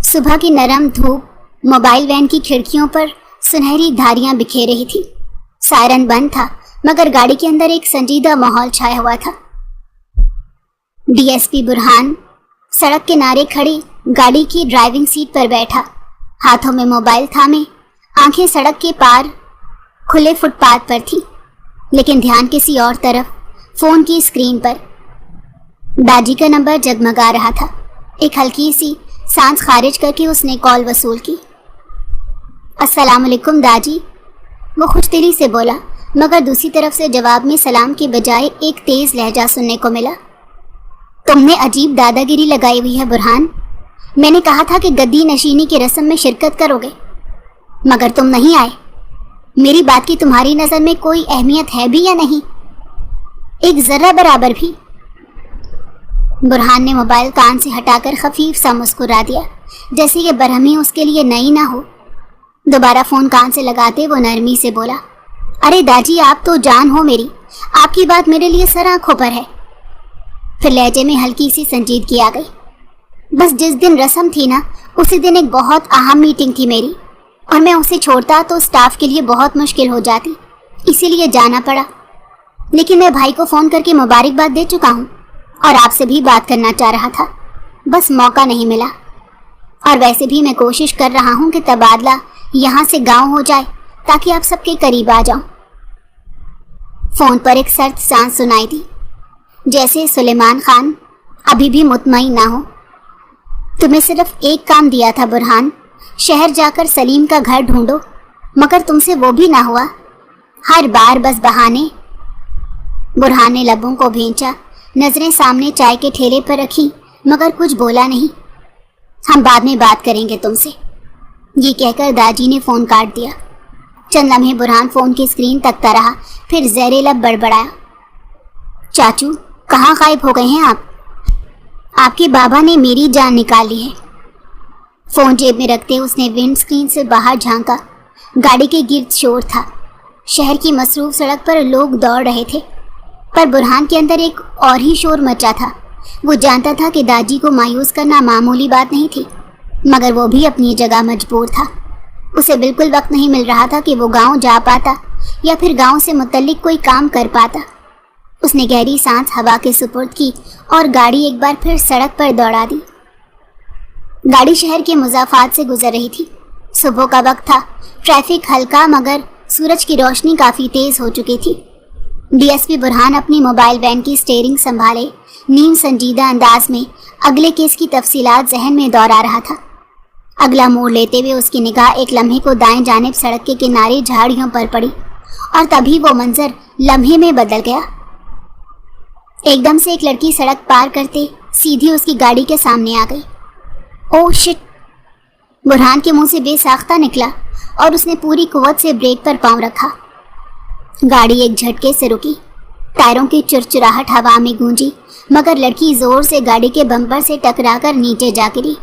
صبح کی نرم دھوپ موبائل وین کی کھڑکیوں پر سنہری دھاریاں بکھیر رہی تھی۔ سائرن بند تھا مگر گاڑی کے اندر ایک سنجیدہ ماحول چھایا ہوا تھا۔ ڈی ایس پی برہان سڑک کنارے کھڑے گاڑی کی ڈرائیونگ سیٹ پر بیٹھا، ہاتھوں میں موبائل تھامے، آنکھیں سڑک کے پار کھلے فٹ پاتھ پر تھی، لیکن دھیان کسی اور طرف، فون کی اسکرین پر۔ داجی کا نمبر جگمگا رہا تھا۔ ایک ہلکی سی سانس خارج کر کے اس نے کال وصول کی۔ السلام علیکم داجی، وہ خوش دلی سے بولا، مگر دوسری طرف سے جواب میں سلام کے بجائے ایک تیز لہجہ سننے کو ملا۔ تم نے عجیب دادا گیری لگائی ہوئی ہے برہان۔ میں نے کہا تھا کہ گدی نشینی کی رسم میں شرکت کرو گے، مگر تم نہیں آئے۔ میری بات کی تمہاری نظر میں کوئی اہمیت ہے بھی یا نہیں؟ ایک ذرہ برابر بھی؟ برہان نے موبائل کان سے ہٹا کر خفیف سا مسکرا دیا، جیسے یہ برہمی اس کے لیے نئی نہ ہو۔ دوبارہ فون کان سے لگاتے وہ نرمی سے بولا، ارے داجی آپ تو جان ہو میری، آپ کی بات میرے لیے سر آنکھوں پر ہے۔ پھر لہجے میں ہلکی سی سنجیدگی آ گئی۔ بس جس دن رسم تھی نا، اسی دن ایک بہت اہم میٹنگ تھی میری، اور میں اسے چھوڑتا تو اسٹاف کے لیے بہت مشکل ہو جاتی، اسی لیے جانا پڑا۔ لیکن میں بھائی کو فون کر کے مبارکباد دے چکا ہوں، اور آپ سے بھی بات کرنا چاہ رہا تھا، بس موقع نہیں ملا۔ اور ویسے بھی میں کوشش کر رہا ہوں کہ تبادلہ یہاں سے گاؤں ہو جائے تاکہ آپ سب کے قریب آ جاؤں۔ فون پر ایک سرد سانس سنائی دی، جیسے سلیمان خان ابھی بھی مطمئن نہ ہو۔ تمہیں صرف ایک کام دیا تھا برہان، شہر جا کر سلیم کا گھر ڈھونڈو، مگر تم سے وہ بھی نہ ہوا، ہر بار بس بہانے۔ برہان نے لبوں کو بھینچا، نظریں سامنے چائے کے ٹھیلے پر رکھی، مگر کچھ بولا نہیں۔ ہم بعد میں بات کریں گے تم سے، یہ کہہ کر داجی نے فون کاٹ دیا۔ چند لمحے برہان فون کی اسکرین تکتا رہا، پھر زیر لب بڑبڑایا، چاچو کہاں غائب ہو گئے ہیں آپ؟ آپ کے بابا نے میری جان نکال لی ہے۔ فون جیب میں رکھتے اس نے ونڈ اسکرین سے باہر جھانکا۔ گاڑی کے گرد شور تھا، شہر کی مصروف سڑک پر لوگ دوڑ رہے تھے، پر برہان کے اندر ایک اور ہی شور مچا تھا۔ وہ جانتا تھا کہ داجی کو مایوس کرنا معمولی بات نہیں تھی، مگر وہ بھی اپنی جگہ مجبور تھا۔ اسے بالکل وقت نہیں مل رہا تھا کہ وہ گاؤں جا پاتا یا پھر گاؤں سے متعلق کوئی کام کر پاتا۔ اس نے گہری سانس ہوا کے سپرد کی اور گاڑی ایک بار پھر سڑک پر دوڑا دی۔ گاڑی شہر کے مضافات سے گزر رہی تھی۔ صبح کا وقت تھا، ٹریفک ہلکا مگر سورج کی روشنی کافی تیز ہو چکی تھی۔ ڈی ایس پی برہان اپنی موبائل وین کی اسٹیئرنگ سنبھالے نیم سنجیدہ انداز میں اگلے کیس کی تفصیلات ذہن میں دورا رہا تھا۔ اگلا موڑ لیتے ہوئے اس کی نگاہ ایک لمحے کو دائیں جانب سڑک کے کنارے جھاڑیوں پر پڑی، اور تبھی وہ منظر لمحے میں بدل گیا۔ ایک دم سے ایک لڑکی سڑک پار کرتے سیدھی اس کی گاڑی کے سامنے آ گئی۔ اوہ شٹ! برہان کے منہ سے بے ساختہ نکلا اور اس نے پوری قوت سے بریک پر پاؤں رکھا۔ گاڑی ایک جھٹکے سے رکی، ٹائروں کی چرچراہٹ ہوا میں گونجی، مگر لڑکی زور سے گاڑی کے بمپر سے ٹکرا کر نیچے جا گری۔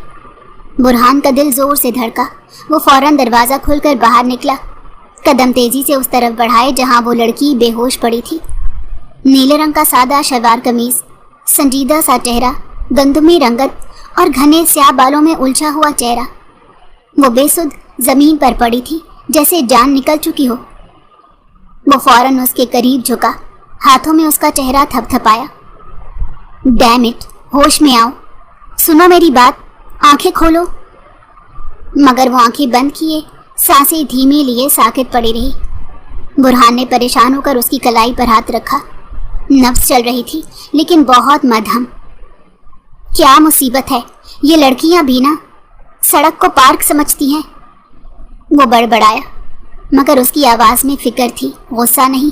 برہان کا دل زور سے دھڑکا۔ وہ فوراً دروازہ کھول کر باہر نکلا، قدم تیزی سے اس طرف بڑھائے جہاں وہ لڑکی بے ہوش پڑی تھی۔ نیلے رنگ کا سادہ شلوار قمیض، سنجیدہ سا چہرہ، گندمی رنگت اور گھنے سیاہ بالوں میں الجھا ہوا چہرہ۔ وہ بے سدھ زمین پر پڑی تھی، جیسے جان نکل چکی ہو۔ وہ فوراً اس کے قریب جھکا، ہاتھوں میں اس کا چہرہ تھپ تھپایا۔ ڈیم اٹ، ہوش میں آؤ، سنو میری بات، آنکھیں کھولو۔ مگر وہ آنکھیں بند کیے، سانسیں دھیمی لیے ساکت پڑی رہی۔ برہان نے پریشان ہو کر اس کی کلائی پر ہاتھ رکھا۔ نفس چل رہی تھی، لیکن بہت مدھم۔ کیا مصیبت ہے، یہ لڑکیاں بھی نا سڑک کو پارک سمجھتی ہیں۔ وہ بڑبڑایا، مگر اس کی آواز میں فکر تھی، غصہ نہیں۔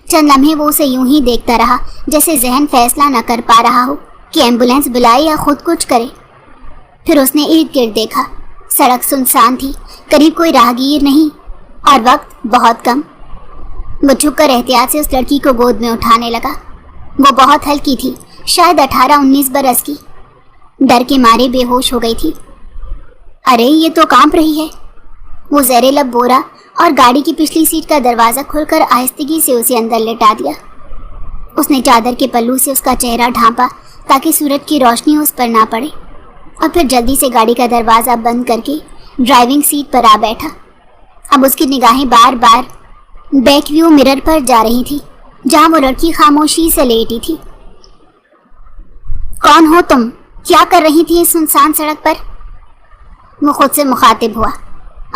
چند لمحے وہ اسے یوں ہی دیکھتا رہا، جیسے ذہن فیصلہ نہ کر پا رہا ہو کہ ایمبولینس بلائے یا خود کچھ کرے۔ پھر اس نے ارد گرد دیکھا، سڑک سنسان تھی، قریب کوئی راہگیر نہیں، اور وقت بہت کم۔ وہ جھک کر احتیاط سے اس لڑکی کو گود میں اٹھانے لگا۔ وہ بہت ہلکی تھی، شاید 18-19 برس کی۔ ڈر کے مارے بے ہوش ہو گئی تھی۔ ارے یہ تو کانپ رہی ہے۔ وہ زیر لب بورا اور گاڑی کی پچھلی سیٹ کا دروازہ کھول کر آہستگی سے اسے اندر لٹا دیا۔ اس نے چادر کے پلو سے اس کا چہرہ ڈھانپا تاکہ سورج کی روشنی اس پر نہ پڑے، और फिर जल्दी से गाड़ी का दरवाज़ा बंद करके ड्राइविंग सीट पर आ बैठा। अब उसकी निगाहें बार बार बैक व्यू मिरर पर जा रही थी, जहां वो लड़की खामोशी से लेटी थी। कौन हो तुम? क्या कर रही थी इस सुनसान सड़क पर? वो खुद से मुखातिब हुआ।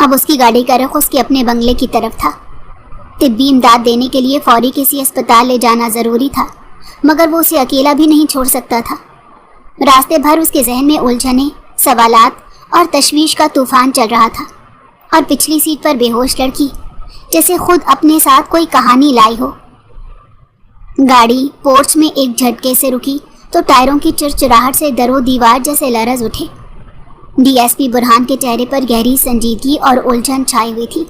अब उसकी गाड़ी का रुख उसके अपने बंगले की तरफ था। तिब्बी इमदाद देने के लिए फौरी किसी अस्पताल ले जाना ज़रूरी था, मगर वो उसे अकेला भी नहीं छोड़ सकता था। रास्ते भर उसके जहन में उलझने, सवालात और तशवीश का तूफान चल रहा था, और पिछली सीट पर बेहोश लड़की जैसे खुद अपने साथ कोई कहानी लाई हो। गाड़ी पोर्च में एक झटके से रुकी तो टायरों की चिरचिराहट से दरो दीवार जैसे लरज उठे। डीएसपी बुरहान के चेहरे पर गहरी संजीदगी और उलझन छाई हुई थी।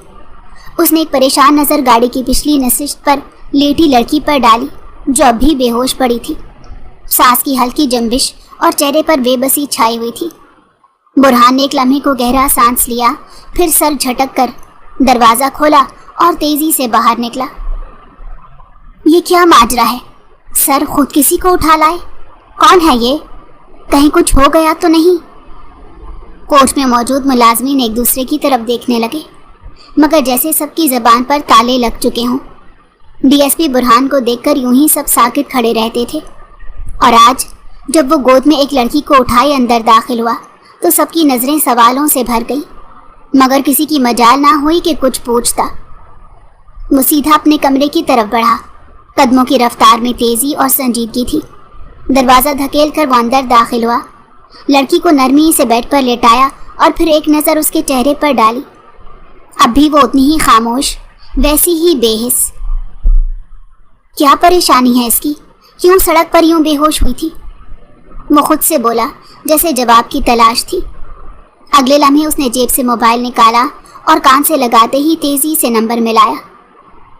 उसने एक परेशान नज़र गाड़ी की पिछली नशिस्त पर लेटी लड़की पर डाली, जो अब भी बेहोश पड़ी थी। सांस की हल्की जंबिश और चेहरे पर बेबसी छाई हुई थी। बुरहान ने एक लम्हे को गहरा सांस लिया, फिर सर झटक कर दरवाज़ा खोला और तेज़ी से बाहर निकला। ये क्या माजरा है? सर खुद किसी को उठा लाए? कौन है ये? कहीं कुछ हो गया तो नहीं? कोर्ट में मौजूद मुलाजमीन एक दूसरे की तरफ देखने लगे, मगर जैसे सबकी ज़बान पर ताले लग चुके हों। डीएसपी बुरहान को देखकर यूं ही सब साकित खड़े रहते थे, और आज जब वो गोद में एक लड़की को उठाए अंदर दाखिल हुआ तो सबकी नज़रें सवालों से भर गई, मगर किसी की मजाल ना हुई कि कुछ पूछता। वो सीधा अपने कमरे की तरफ बढ़ा। कदमों की रफ्तार में तेज़ी और संजीदगी थी। दरवाज़ा धकेल कर वो अंदर दाखिल हुआ, लड़की को नरमी से बेड पर लेटाया और फिर एक नज़र उसके चेहरे पर डाली। अब भी वो उतनी ही खामोश, वैसी ही बेहिस। क्या परेशानी है इसकी? क्यों सड़क पर यूं बेहोश हुई थी? वो खुद से बोला, जैसे जवाब की तलाश थी। अगले लम्हे उसने जेब से मोबाइल निकाला और कान से लगाते ही तेज़ी से नंबर मिलाया।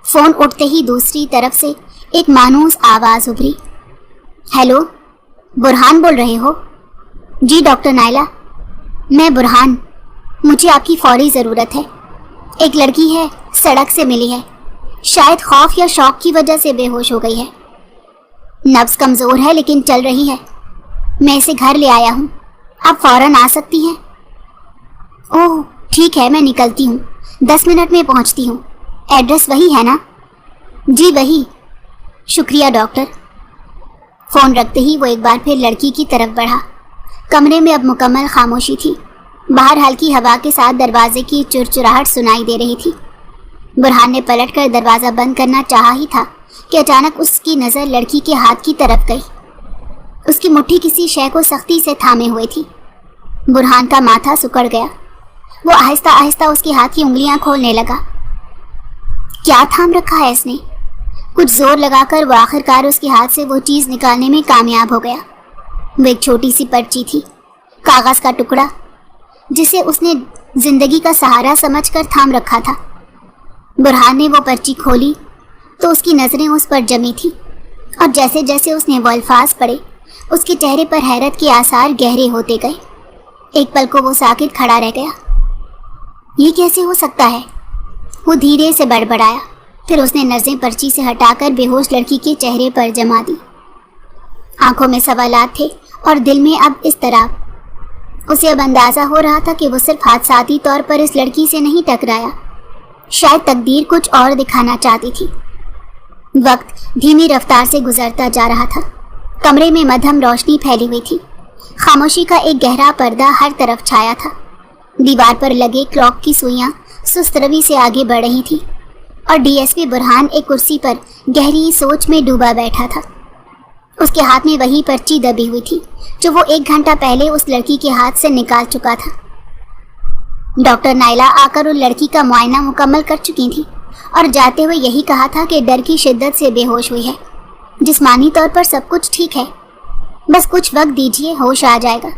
फ़ोन उठते ही दूसरी तरफ से एक मानूस आवाज़ उभरी। हेलो, बुरहान बोल रहे हो? जी डॉक्टर नायला, मैं बुरहान। मुझे आपकी फौरी ज़रूरत है। एक लड़की है, सड़क से मिली है। शायद खौफ या शौक की वजह से बेहोश हो गई है। नब्ज़ कमज़ोर है लेकिन चल रही है। मैं इसे घर ले आया हूँ। आप फ़ौरन आ सकती हैं? ओह ठीक है, मैं निकलती हूँ। 10 मिनट में पहुँचती हूँ। एड्रेस वही है ना? जी वही। शुक्रिया डॉक्टर। फ़ोन रखते ही वो एक बार फिर लड़की की तरफ बढ़ा। कमरे में अब मुकम्मल खामोशी थी। बाहर हल्की हवा के साथ दरवाजे की चुरचुराहट सुनाई दे रही थी। बुरहान ने पलटकर दरवाज़ा बंद करना चाहा ही था कि अचानक उसकी नज़र लड़की के हाथ की तरफ गई। उसकी मुट्ठी किसी शय को सख्ती से थामे हुए थी। बुरहान का माथा सिकुड़ गया। वो आहिस्ता आहिस्ता उसके हाथ की उंगलियां खोलने लगा। क्या थाम रखा है इसने? कुछ जोर लगाकर वो आखिरकार उसके हाथ से वो चीज़ निकालने में कामयाब हो गया। वो एक छोटी सी पर्ची थी, कागज़ का टुकड़ा, जिसे उसने जिंदगी का सहारा समझकर थाम रखा था। बुरहान ने वो पर्ची खोली तो उसकी नज़रें उस पर जमी थी, और जैसे जैसे उसने वो अल्फाज पढ़े उसके चेहरे पर हैरत के आसार गहरे होते गए। एक पल को वो साकित खड़ा रह गया। ये कैसे हो सकता है? वो धीरे से बड़बड़ाया। फिर उसने नज़रें पर्ची से हटाकर बेहोश लड़की के चेहरे पर जमा दी। आंखों में सवालात थे और दिल में अब इस तरह। उसे अब अंदाज़ा हो रहा था कि वो सिर्फ हादसाती तौर पर इस लड़की से नहीं टकराया, शायद तकदीर कुछ और दिखाना चाहती थी। वक्त धीमी रफ्तार से गुजरता जा रहा था। कमरे में मध्यम रोशनी फैली हुई थी। खामोशी का एक गहरा पर्दा हर तरफ छाया था। दीवार पर लगे क्लॉक की सुइयां सुस्त रवि से आगे बढ़ रही थी, और डीएसपी बुरहान एक कुर्सी पर गहरी सोच में डूबा बैठा था। उसके हाथ में वही पर्ची दबी हुई थी जो वो 1 घंटा पहले उस लड़की के हाथ से निकाल चुका था। डॉक्टर नायला आकर उन लड़की का मुआयना मुकम्मल कर चुकी थी और जाते हुए यही कहा था कि डर की शिद्दत से बेहोश हुई है। जिस्मानी तौर पर सब कुछ ठीक है, बस कुछ वक्त दीजिए, होश आ जाएगा।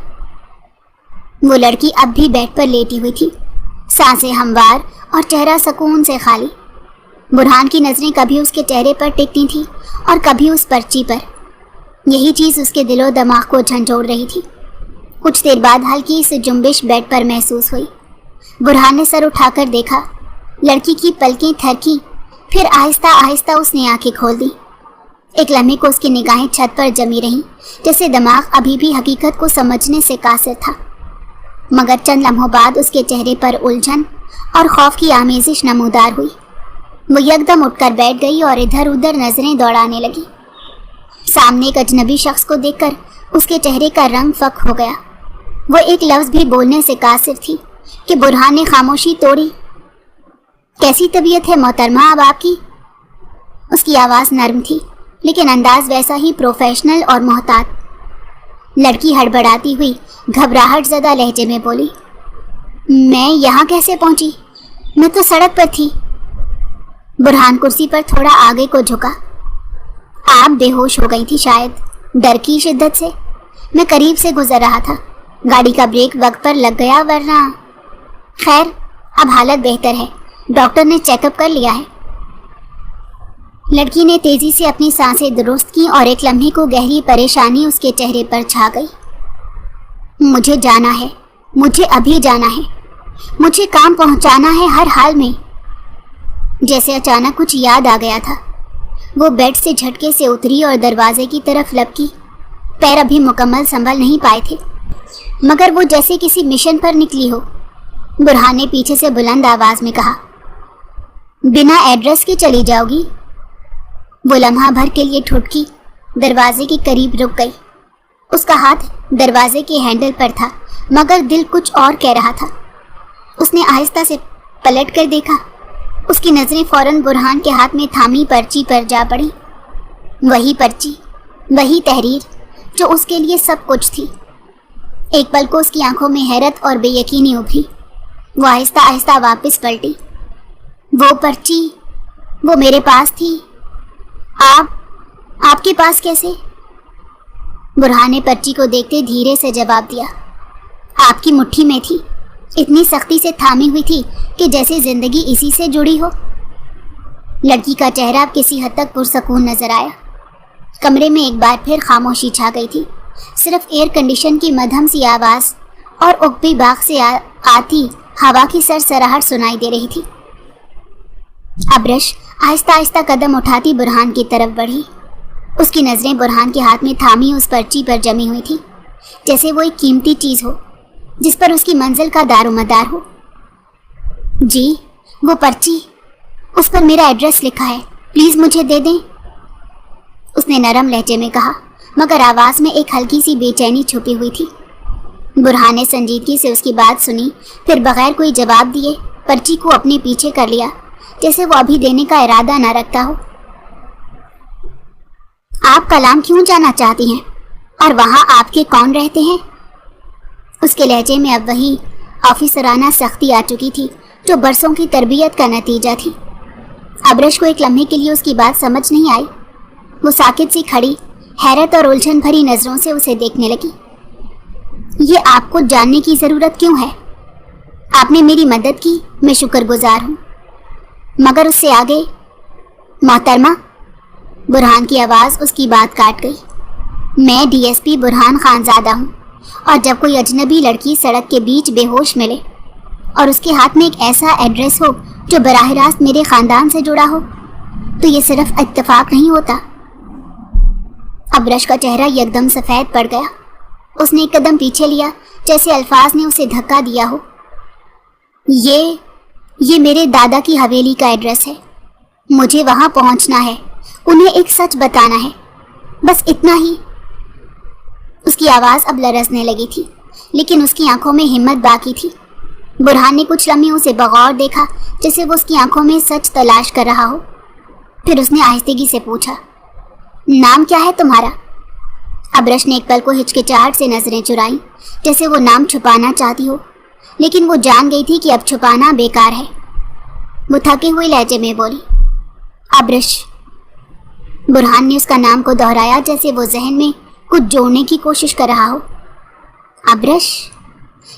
वो लड़की अब भी बेड पर लेटी हुई थी, सांसें हमवार और चेहरा सुकून से खाली। बुरहान की नज़रें कभी उसके चेहरे पर टिकती थी और कभी उस पर्ची पर। यही चीज़ उसके दिलो दिमाग को झंझोड़ रही थी। कुछ देर बाद हल्की सी जुम्बिश बेड पर महसूस हुई। बुरहान ने सर उठाकर देखा। लड़की की पलकें थरकी, फिर आहिस्ता आहिस्ता उसने आंखें खोल दी। एक लम्हे को उसकी निगाहें छत पर जमी रहीं, जैसे दिमाग अभी भी हकीकत को समझने से कासिर था। मगर चंद लम्हों बाद उसके चेहरे पर उलझन और खौफ की आमेजिश नमूदार हुई। वो यकदम उठकर बैठ गई और इधर उधर नजरें दौड़ाने लगी। सामने एक अजनबी शख्स को देखकर उसके चेहरे का रंग फक हो गया। वो एक लफ्ज़ भी बोलने से कासिर थी कि बुरहान ने खामोशी तोड़ी। कैसी तबीयत है मोहतरमा अब आपकी? उसकी आवाज़ नरम थी लेकिन अंदाज वैसा ही प्रोफेशनल और मोहतात। लड़की हड़बड़ाती हुई घबराहट ज़दा लहजे में बोली, मैं यहाँ कैसे पहुँची? मैं तो सड़क पर थी। बुरहान कुर्सी पर थोड़ा आगे को झुका। आप बेहोश हो गई थी शायद, डर की शिद्दत से। मैं करीब से गुजर रहा था, गाड़ी का ब्रेक वक्त पर लग गया, वरना। खैर अब हालत बेहतर है, डॉक्टर ने चेकअप कर लिया है। लड़की ने तेजी से अपनी सांसें दुरुस्त की और एक लम्हे को गहरी परेशानी उसके चेहरे पर छा गई। मुझे जाना है, मुझे अभी जाना है, मुझे काम पहुंचाना है हर हाल में। जैसे अचानक कुछ याद आ गया था। वो बेड से झटके से उतरी और दरवाजे की तरफ लपकी। पैर अभी मुकम्मल संभल नहीं पाए थे, मगर वो जैसे किसी मिशन पर निकली हो। बुरहान ने पीछे से बुलंद आवाज में कहा, बिना एड्रेस के चली जाओगी? वो लम्हा भर के लिए ठुठकी दरवाजे के करीब रुक गई। उसका हाथ दरवाजे के हैंडल पर था, मगर दिल कुछ और कह रहा था। उसने आहिस्ता से पलट कर देखा। उसकी नज़रें फौरन बुरहान के हाथ में थामी पर्ची पर जा पड़ी। वही पर्ची, वही तहरीर जो उसके लिए सब कुछ थी। एक पल को उसकी आंखों में हैरत और बेयकीनी उभरी। वो आहिस्ता आहिस्ता वापस पलटी। वो पर्ची, वो मेरे पास थी। आपके पास कैसे? बुरहान ने पर्ची को देखते धीरे से जवाब दिया, आपकी मुट्ठी में थी, इतनी सख्ती से थामी हुई थी कि जैसे जिंदगी इसी से जुड़ी हो। लड़की का चेहरा अब किसी हद तक पुरसकून नजर आया। कमरे में एक बार फिर खामोशी छा गई थी। सिर्फ एयर कंडीशन की मध्यम सी आवाज़ और उकबी बाग से आती हवा की सरसराहट सुनाई दे रही थी। अब्रश आहिस्ता आहिस्ता कदम उठाती बुरहान की तरफ बढ़ी। उसकी नज़रें बुरहान के हाथ में थामी उस पर्ची पर जमी हुई थी, जैसे वो एक कीमती चीज़ हो जिस पर उसकी मंजिल का दारोमदार हो। जी, वो पर्ची, उस पर मेरा एड्रेस लिखा है, प्लीज़ मुझे दे दें। उसने नरम लहजे में कहा, मगर आवाज़ में एक हल्की सी बेचैनी छुपी हुई थी। बुरहान ने संजीदगी से उसकी बात सुनी, फिर बगैर कोई जवाब दिए पर्ची को अपने पीछे कर लिया, जैसे वो अभी देने का इरादा न रखता हो। आप कलाम क्यों जाना चाहती हैं और वहाँ आपके कौन रहते हैं? उसके लहजे में अब वही ऑफिसराना सख्ती आ चुकी थी जो बरसों की तरबियत का नतीजा थी। अब्रश को एक लम्हे के लिए उसकी बात समझ नहीं आई। वो साकित सी खड़ी हैरत और उलझन भरी नज़रों से उसे देखने लगी। ये आपको जानने की ज़रूरत क्यों है? आपने मेरी मदद की, मैं शुक्रगुजार हूँ, मगर उससे आगे। मोहतरमा, बुरहान की आवाज़ उसकी बात काट गई। मैं डीएसपी बुरहान खानज़ादा हूँ, और जब कोई अजनबी लड़की सड़क के बीच बेहोश मिले और उसके हाथ में एक ऐसा एड्रेस हो जो बराह रास्त मेरे ख़ानदान से जुड़ा हो, तो ये सिर्फ इत्तेफाक नहीं होता। अब्रश का चेहरा एकदम सफ़ेद पड़ गया। उसने एक कदम पीछे लिया, जैसे अल्फाज ने उसे धक्का दिया हो। ये मेरे दादा की हवेली का एड्रेस है। मुझे वहाँ पहुँचना है, उन्हें एक सच बताना है, बस इतना ही। उसकी आवाज़ अब लरसने लगी थी, लेकिन उसकी आंखों में हिम्मत बाकी थी। बुरहान ने कुछ लम्हे उसे बगौर देखा, जैसे वो उसकी आंखों में सच तलाश कर रहा हो। फिर उसने आहिस्तगी से पूछा, नाम क्या है तुम्हारा? अब्रश ने एक पल को हिचकिचाहट से नजरें चुराई, जैसे वो नाम छुपाना चाहती हो, लेकिन वो जान गई थी कि अब छुपाना बेकार है। वो थके हुए लहजे में बोली, अब्रश। बुरहान ने उसका नाम को दोहराया, जैसे वो जहन में कुछ जोड़ने की कोशिश कर रहा हो। अब्रश,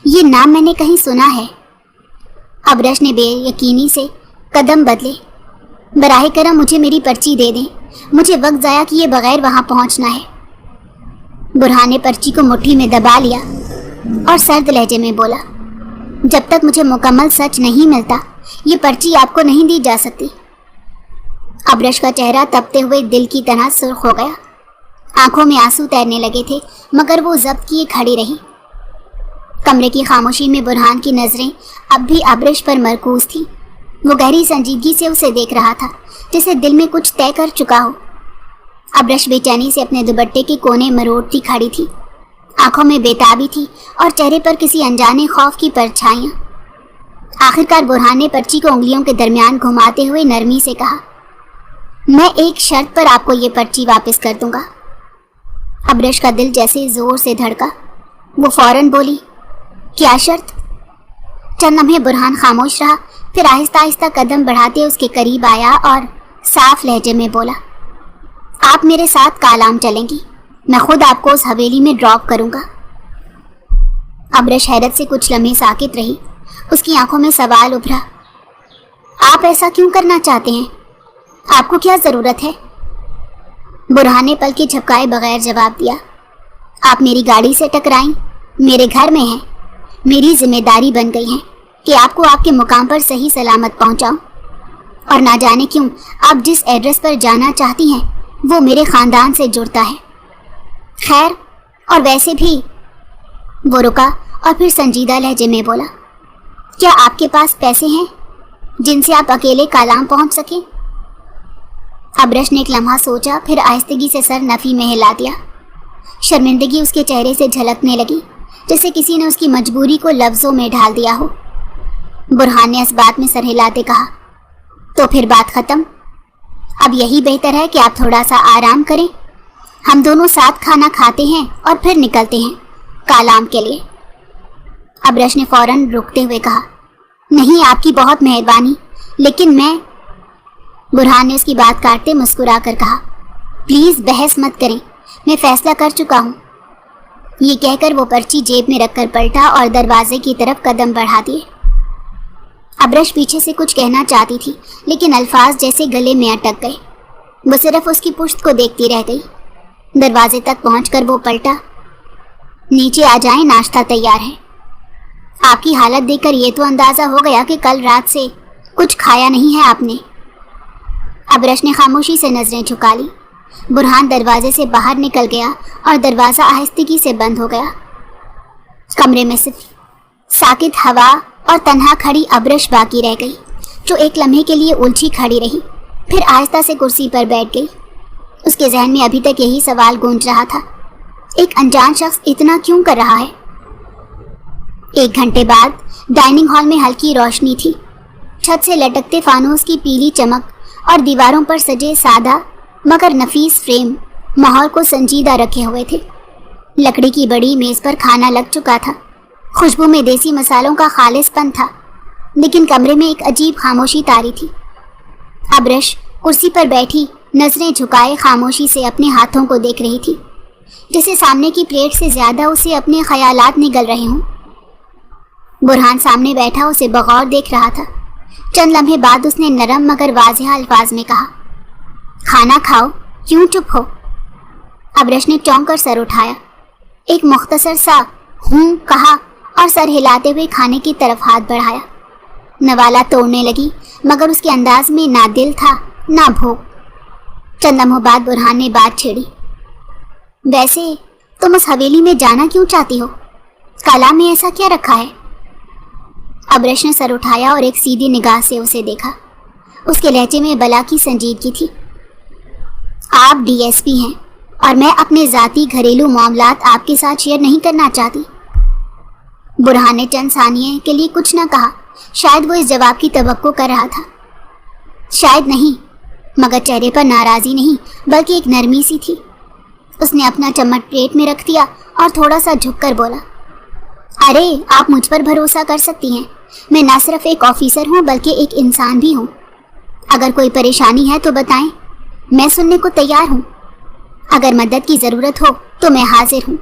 ये नाम मैंने कहीं सुना है। अब्रश ने बेयकीनी से कदम बदले। बराह करम मुझे मेरी पर्ची दे दें, मुझे वक्त ज़ाया किए बगैर वहाँ पहुँचना है। बुरहान ने पर्ची को मुट्ठी में दबा लिया और सर्द लहजे में बोला, जब तक मुझे मुकम्मल सच नहीं मिलता, ये पर्ची आपको नहीं दी जा सकती। अब्रश का चेहरा तपते हुए दिल की तरह सुर्ख हो गया। आंखों में आंसू तैरने लगे थे, मगर वो जब्त किए खड़ी रही। کمرے کی خاموشی میں برہان کی نظریں اب بھی ابرش پر مرکوز تھیں۔ وہ گہری سنجیدگی سے اسے دیکھ رہا تھا، جیسے دل میں کچھ طے کر چکا ہو۔ ابرش بے چینی سے اپنے دوپٹے کے کونے مروڑتی کھڑی تھی، آنکھوں میں بےتابی تھی اور چہرے پر کسی انجانے خوف کی پرچھائیاں۔ آخرکار برہان نے پرچی کو انگلیوں کے درمیان گھماتے ہوئے نرمی سے کہا، میں ایک شرط پر آپ کو یہ پرچی واپس کر دوں گا۔ ابرش کا دل جیسے زور سے دھڑکا۔ وہ فوراً بولی، کیا شرط؟ چند لمحے برہان خاموش رہا، پھر آہستہ آہستہ قدم بڑھاتے اس کے قریب آیا اور صاف لہجے میں بولا، آپ میرے ساتھ کالام چلیں گی، میں خود آپ کو اس حویلی میں ڈراپ کروں گا۔ ابرش حیرت سے کچھ لمحے ساکت رہی۔ اس کی آنکھوں میں سوال ابھرا، آپ ایسا کیوں کرنا چاہتے ہیں؟ آپ کو کیا ضرورت ہے؟ برہان نے پلکیں جھپکائے بغیر جواب دیا، آپ میری گاڑی سے ٹکرائیں، میرے گھر میں ہیں، میری ذمہ داری بن گئی ہے کہ آپ کو آپ کے مقام پر صحیح سلامت پہنچاؤں، اور نہ جانے کیوں آپ جس ایڈریس پر جانا چاہتی ہیں وہ میرے خاندان سے جڑتا ہے۔ خیر، اور ویسے بھی۔ وہ رکا اور پھر سنجیدہ لہجے میں بولا، کیا آپ کے پاس پیسے ہیں جن سے آپ اکیلے کالام پہنچ سکیں؟ ابرش نے ایک لمحہ سوچا، پھر آہستگی سے سر نفی میں ہلا دیا۔ شرمندگی اس کے چہرے سے جھلکنے لگی، جیسے کسی نے اس کی مجبوری کو لفظوں میں ڈھال دیا ہو۔ برہان نے اس بات میں سر ہلاتے کہا، تو پھر بات ختم؟ اب یہی بہتر ہے کہ آپ تھوڑا سا آرام کریں، ہم دونوں ساتھ کھانا کھاتے ہیں اور پھر نکلتے ہیں کالام کے لیے۔ ابرش نے فوراً رکتے ہوئے کہا، نہیں، آپ کی بہت مہربانی، لیکن میں… برہان نے اس کی بات کاٹتے مسکرا کر کہا، پلیز بحث مت کریں، میں فیصلہ کر چکا ہوں۔ یہ کہہ کر وہ پرچی جیب میں رکھ کر پلٹا اور دروازے کی طرف قدم بڑھا دیے۔ ابرش پیچھے سے کچھ کہنا چاہتی تھی، لیکن الفاظ جیسے گلے میں اٹک گئے۔ وہ صرف اس کی پشت کو دیکھتی رہ گئی۔ دروازے تک پہنچ کر وہ پلٹا، نیچے آ جائیں، ناشتہ تیار ہے۔ آپ کی حالت دیکھ کر یہ تو اندازہ ہو گیا کہ کل رات سے کچھ کھایا نہیں ہے آپ نے۔ ابرش نے خاموشی سے نظریں جھکا لی۔ برہان دروازے سے باہر نکل گیا اور دروازہ آہستگی سے بند ہو گیا۔ کمرے میں صرف ساکت ہوا اور تنہا کھڑی ابرش باقی رہ گئی، جو ایک لمحے کے لیے الجھی کھڑی رہی، پھر آہستہ سے کرسی پر بیٹھ گئی۔ اس کے ذہن میں ابھی تک یہی سوال گونج رہا تھا، ایک انجان شخص اتنا کیوں کر رہا ہے؟ 1 گھنٹے بعد ڈائننگ ہال میں ہلکی روشنی تھی۔ چھت سے لٹکتے فانوس کی پیلی چمک اور دیواروں پر سجے سادہ مگر نفیس فریم ماحول کو سنجیدہ رکھے ہوئے تھے۔ لکڑی کی بڑی میز پر کھانا لگ چکا تھا، خوشبو میں دیسی مسالوں کا خالص پن تھا، لیکن کمرے میں ایک عجیب خاموشی طاری تھی۔ ابرش کرسی پر بیٹھی نظریں جھکائے خاموشی سے اپنے ہاتھوں کو دیکھ رہی تھی، جیسے سامنے کی پلیٹ سے زیادہ اسے اپنے خیالات نگل رہے ہوں۔ برہان سامنے بیٹھا اسے بغور دیکھ رہا تھا۔ چند لمحے بعد اس نے نرم مگر واضح الفاظ میں کہا، کھانا کھاؤ، کیوں چپ ہو؟ ابرش نے چونک کر سر اٹھایا، ایک مختصر سا ہوں کہا اور سر ہلاتے ہوئے کھانے کی طرف ہاتھ بڑھایا۔ نوالا توڑنے لگی، مگر اس کے انداز میں نہ دل تھا نہ بھوک۔ چند لمحوں بعد برہان نے بات چھیڑی، ویسے تم اس حویلی میں جانا کیوں چاہتی ہو؟ کالام میں ایسا کیا رکھا ہے؟ ابرش نے سر اٹھایا اور ایک سیدھی نگاہ سے اسے دیکھا۔ اس کے لہجے میں بلا کی سنجیدگی تھی۔ آپ ڈی ایس پی ہیں اور میں اپنے ذاتی گھریلو معاملات آپ کے ساتھ شیئر نہیں کرنا چاہتی۔ برہان نے چند ثانیے کے لیے کچھ نہ کہا، شاید وہ اس جواب کی توقع کر رہا تھا، شاید نہیں، مگر چہرے پر ناراضی نہیں بلکہ ایک نرمی سی تھی۔ اس نے اپنا چمچ پلیٹ میں رکھ دیا اور تھوڑا سا جھک کر بولا، ارے آپ مجھ پر بھروسہ کر سکتی ہیں، میں نہ صرف ایک آفیسر ہوں بلکہ ایک انسان بھی ہوں۔ اگر کوئی پریشانی ہے تو بتائیں، میں سننے کو تیار ہوں۔ اگر مدد کی ضرورت ہو تو میں حاضر ہوں۔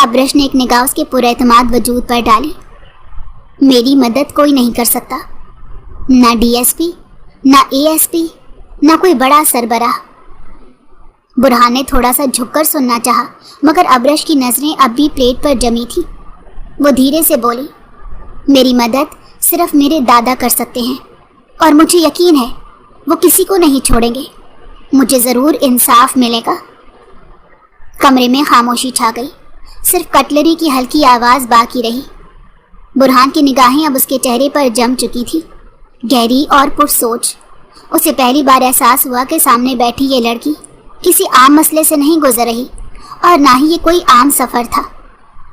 ابرش نے ایک نگاہ اس کے پراعتماد وجود پر ڈالی۔ میری مدد کوئی نہیں کر سکتا، نہ ڈی ایس پی، نہ اے ایس پی، نہ کوئی بڑا سربراہ۔ برہان نے تھوڑا سا جھک کر سننا چاہا، مگر ابرش کی نظریں اب بھی پلیٹ پر جمی تھی۔ وہ دھیرے سے بولی، میری مدد صرف میرے دادا کر سکتے ہیں، اور مجھے یقین ہے وہ کسی کو نہیں چھوڑیں گے۔ مجھے ضرور انصاف ملے گا۔ کمرے میں خاموشی چھا گئی۔ صرف کٹلری کی ہلکی آواز باقی رہی۔ برہان کی نگاہیں اب اس کے چہرے پر جم چکی تھی، گہری اور پرسوچ۔ اسے پہلی بار احساس ہوا کہ سامنے بیٹھی یہ لڑکی کسی عام مسئلے سے نہیں گزر رہی، اور نہ ہی یہ کوئی عام سفر تھا۔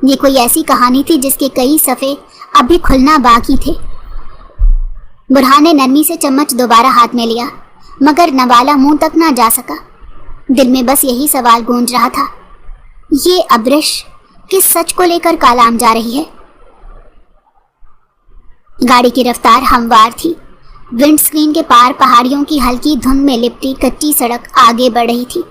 یہ کوئی ایسی کہانی تھی جس کے کئی صفحے اب بھی کھلنا باقی تھے۔ برہان نے نرمی سے چمچ دوبارہ ہاتھ میں لیا، مگر نوالا منہ تک نہ جا سکا۔ دل میں بس یہی سوال گونج رہا تھا، یہ ابرش کس سچ کو لے کر کالام جا رہی ہے؟ گاڑی کی رفتار ہموار تھی۔ ونڈ سکرین کے پار پہاڑیوں کی ہلکی دھند میں لپٹی کچی سڑک آگے بڑھ رہی تھی۔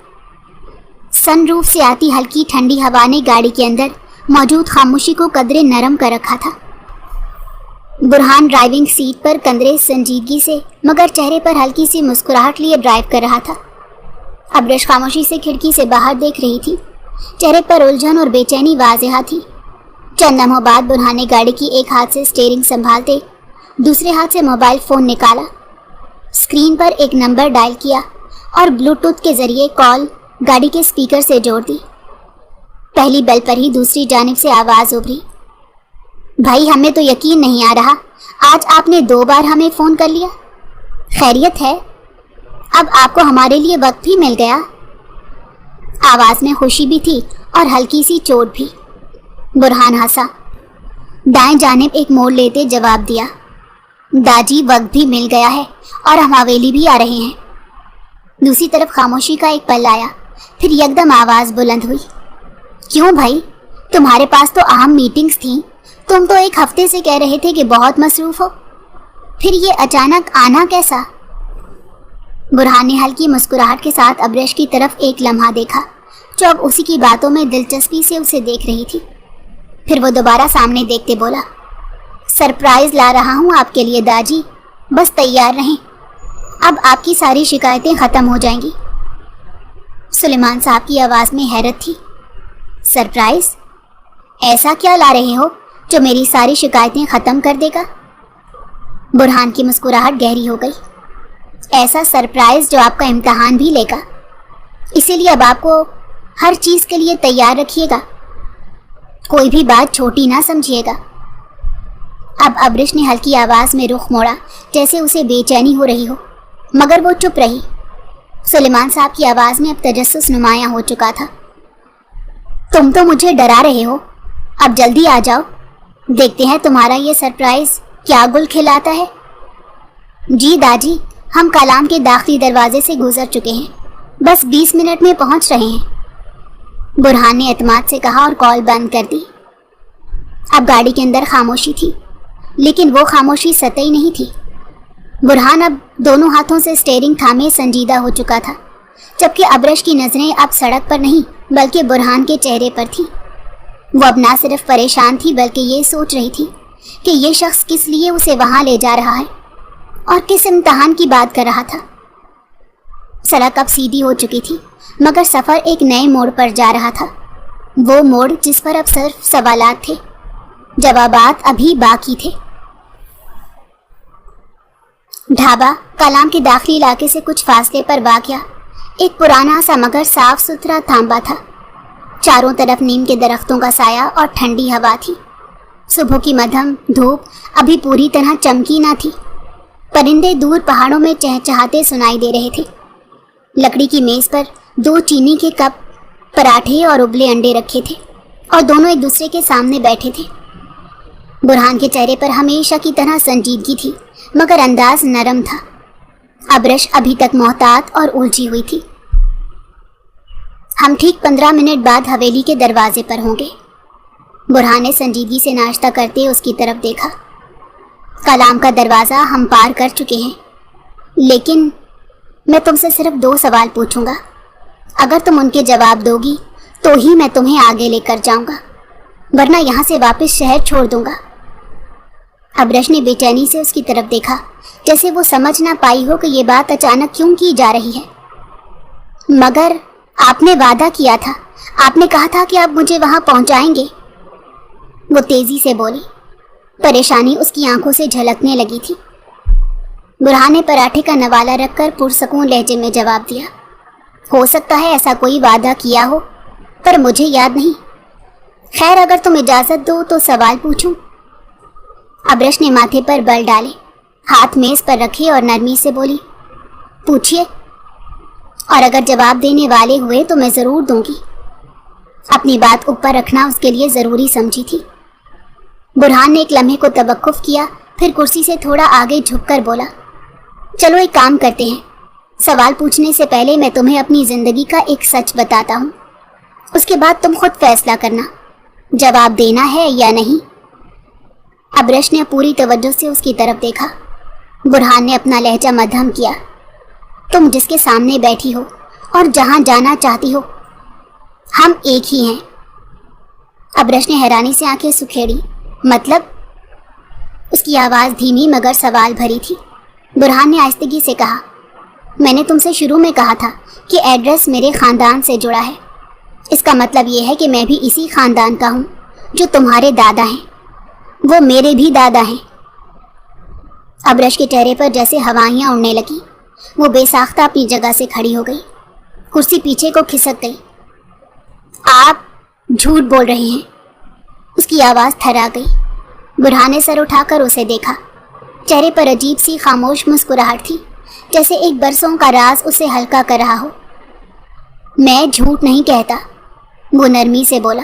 سن روف سے آتی ہلکی ٹھنڈی ہوا نے گاڑی کے اندر موجود خاموشی کو قدرے نرم کر رکھا تھا۔ برہان ڈرائیونگ سیٹ پر کندھے سنجیدگی سے مگر چہرے پر ہلکی سی مسکراہٹ لیے ڈرائیو کر رہا تھا۔ ابرش خاموشی سے کھڑکی سے باہر دیکھ رہی تھی، چہرے پر الجھن اور بے چینی واضح تھی۔ چند لمحوں بعد برہان نے گاڑی کی ایک ہاتھ سے سٹیئرنگ سنبھالتے دوسرے ہاتھ سے موبائل فون نکالا، اسکرین پر ایک نمبر ڈائل کیا اور بلوٹوتھ کے ذریعے کال گاڑی کے اسپیکر سے جوڑ دی۔ پہلی بیل پر ہی دوسری جانب سے آواز ابھری، بھائی ہمیں تو یقین نہیں آ رہا، آج آپ نے 2 بار ہمیں فون کر لیا، خیریت ہے؟ اب آپ کو ہمارے لیے وقت بھی مل گیا۔ آواز میں خوشی بھی تھی اور ہلکی سی چوٹ بھی۔ برہان ہنسا، دائیں جانب ایک موڑ لیتے جواب دیا، داجی وقت بھی مل گیا ہے اور ہم حویلی بھی آ رہے ہیں۔ دوسری طرف خاموشی کا ایک پل آیا، پھر یکدم آواز بلند ہوئی، کیوں بھائی، تمہارے پاس تو اہم میٹنگز تھیں، تم تو 1 ہفتے سے کہہ رہے تھے کہ بہت مصروف ہو، پھر یہ اچانک آنا کیسا؟ برہان نے ہلکی مسکراہٹ کے ساتھ ابرش کی طرف ایک لمحہ دیکھا، جو اب اسی کی باتوں میں دلچسپی سے اسے دیکھ رہی تھی۔ پھر وہ دوبارہ سامنے دیکھتے بولا، سرپرائز لا رہا ہوں آپ کے لیے داجی، بس تیار رہیں، اب آپ کی ساری شکایتیں ختم ہو جائیں گی۔ سلیمان صاحب کی آواز میں حیرت تھی، سرپرائز؟ ایسا کیا لا رہے ہو جو میری ساری شکایتیں ختم کر دے گا؟ برہان کی مسکراہٹ گہری ہو گئی، ایسا سرپرائز جو آپ کا امتحان بھی لے گا، اسی لیے اب آپ کو ہر چیز کے لیے تیار رکھیے گا، کوئی بھی بات چھوٹی نہ سمجھیے گا۔ اب ابرش نے ہلکی آواز میں رخ موڑا جیسے اسے بے چینی ہو رہی ہو، مگر وہ چپ رہی۔ سلیمان صاحب کی آواز میں اب تجسس نمایاں ہو چکا تھا، تم تو مجھے ڈرا رہے ہو، اب جلدی آ جاؤ، دیکھتے ہیں تمہارا یہ سرپرائز کیا گل کھلاتا ہے۔ جی داجی، ہم کلام کے داخلی دروازے سے گزر چکے ہیں، بس 20 منٹ میں پہنچ رہے ہیں، برہان نے اعتماد سے کہا اور کال بند کر دی۔ اب گاڑی کے اندر خاموشی تھی، لیکن وہ خاموشی سطحی نہیں تھی۔ برہان اب دونوں ہاتھوں سے سٹیئرنگ تھامے سنجیدہ ہو چکا تھا، جبکہ ابرش کی نظریں اب سڑک پر نہیں بلکہ برہان کے چہرے پر تھی۔ وہ اب نہ صرف پریشان تھی بلکہ یہ سوچ رہی تھی کہ یہ شخص کس لیے اسے وہاں لے جا رہا ہے اور کس امتحان کی بات کر رہا تھا۔ سڑک اب سیدھی ہو چکی تھی، مگر سفر ایک نئے موڑ پر جا رہا تھا، وہ موڑ جس پر اب صرف سوالات تھے، جوابات ابھی باقی تھے۔ ڈھابا کلام کے داخلی علاقے سے کچھ فاصلے پر واقع ایک پرانا سا مگر صاف ستھرا تھانبا تھا۔ چاروں طرف نیم کے درختوں کا سایہ اور ٹھنڈی ہوا تھی۔ صبح کی مدھم دھوپ ابھی پوری طرح چمکی نہ تھی۔ پرندے دور پہاڑوں میں چہچہاتے سنائی دے رہے تھے۔ لکڑی کی میز پر 2 چینی کے کپ، پراٹھے اور ابلے انڈے رکھے تھے اور دونوں ایک دوسرے کے سامنے بیٹھے تھے۔ برہان کے چہرے پر ہمیشہ کی طرح سنجیدگی تھی، مگر انداز نرم تھا۔ ابرش ابھی تک محتاط اور الجھی ہوئی تھی۔ ہم ٹھیک 15 منٹ بعد حویلی کے دروازے پر ہوں گے۔ برہان نے سنجیدگی سے ناشتہ کرتے اس کی طرف دیکھا۔ کلام کا دروازہ ہم پار کر چکے ہیں، لیکن میں تم سے صرف 2 سوال پوچھوں گا، اگر تم ان کے جواب دو گی تو ہی میں تمہیں آگے لے کر جاؤں گا، ورنہ یہاں سے واپس شہر چھوڑ دوں گا۔ ابرش نے بے چینی سے اس کی طرف دیکھا، جیسے وہ سمجھ نہ پائی ہو کہ یہ بات اچانک کیوں کی جا رہی ہے۔ مگر آپ نے وعدہ کیا تھا، آپ نے کہا تھا کہ آپ مجھے وہاں پہنچائیں گے، وہ تیزی سے بولی۔ پریشانی اس کی آنکھوں سے جھلکنے لگی تھی۔ برہان نے پراٹھے کا نوالہ رکھ کر پرسکون لہجے میں جواب دیا، ہو سکتا ہے ایسا کوئی وعدہ کیا ہو، پر مجھے یاد نہیں۔ खैर अगर तुम इजाजत दो तो सवाल पूछूं? अब्रश ने माथे पर बल डाले, हाथ मेज पर रखे और नरमी से बोली, पूछिए, और अगर जवाब देने वाले हुए तो मैं ज़रूर दूंगी। अपनी बात ऊपर रखना उसके लिए ज़रूरी समझी थी। बुरहान ने एक लम्हे को तवक्कुफ किया, फिर कुर्सी से थोड़ा आगे झुककर बोला, चलो एक काम करते हैं, सवाल पूछने से पहले मैं तुम्हें अपनी ज़िंदगी का एक सच बताता हूँ, उसके बाद तुम खुद फैसला करना, जवाब देना है या नहीं। अब्रश ने पूरी तवज्जो से उसकी तरफ देखा। बुरहान ने अपना लहजा मध्यम किया, तुम जिसके सामने बैठी हो और जहाँ जाना चाहती हो, हम एक ही हैं। अब्रश ने हैरानी से आंखें सुखेड़ी, मतलब? उसकी आवाज़ धीमी मगर सवाल भरी थी। बुरहान ने आहिस्तगी से कहा, मैंने तुमसे शुरू में कहा था कि एड्रेस मेरे ख़ानदान से जुड़ा है। इसका मतलब ये है कि मैं भी इसी ख़ानदान का हूँ जो तुम्हारे दादा हैं, वो मेरे भी दादा हैं। अब्रश के चेहरे पर जैसे हवाइयाँ उड़ने लगी। वो बेसाख्ता अपनी जगह से खड़ी हो गई, कुर्सी पीछे को खिसक गई। आप झूठ बोल रहे हैं। उसकी आवाज़ थर्रा गई। बुरहान ने सर उठाकर उसे देखा। चेहरे पर अजीब सी खामोश मुस्कुराहट थी, जैसे एक बरसों का राज उसे हल्का कर रहा हो। मैं झूठ नहीं कहता, वो नरमी से बोला।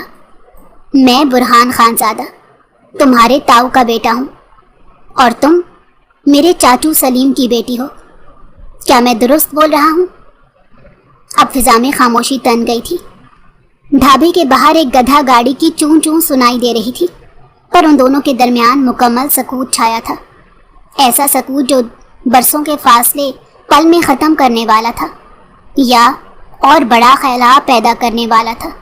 मैं बुरहान खानज़ादा तुम्हारे ताऊ का बेटा हूँ और तुम मेरे चाचू सलीम की बेटी हो। क्या मैं दुरुस्त बोल रहा हूँ? अब फिजा में खामोशी तन गई थी। ढाबे के बाहर एक गधा गाड़ी की चूं चूं सुनाई दे रही थी, पर उन दोनों के दरमियान मुकम्मल सकूत छाया था। ऐसा सकूत जो बरसों के फासले पल में ख़त्म करने वाला था या और बड़ा ख्याल पैदा करने वाला था।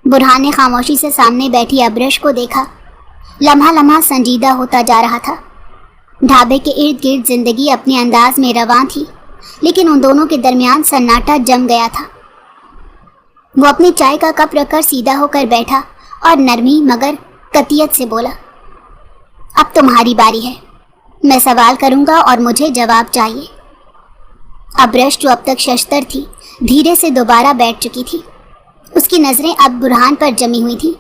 बुरहान ने खामोशी से सामने बैठी अब्रश को देखा। लम्हा लम्हा संजीदा होता जा रहा था। ढाबे के इर्द गिर्द जिंदगी अपने अंदाज में रवां थी, लेकिन उन दोनों के दरमियान सन्नाटा जम गया था। वो अपनी चाय का कप रखकर सीधा होकर बैठा और नरमी मगर कतियत से बोला, अब तुम्हारी बारी है। मैं सवाल करूंगा और मुझे जवाब चाहिए। अब्रश जो अब तक शशतर थी, धीरे से दोबारा बैठ चुकी थी। उसकी नज़रें अब बुरहान पर जमी हुई थी,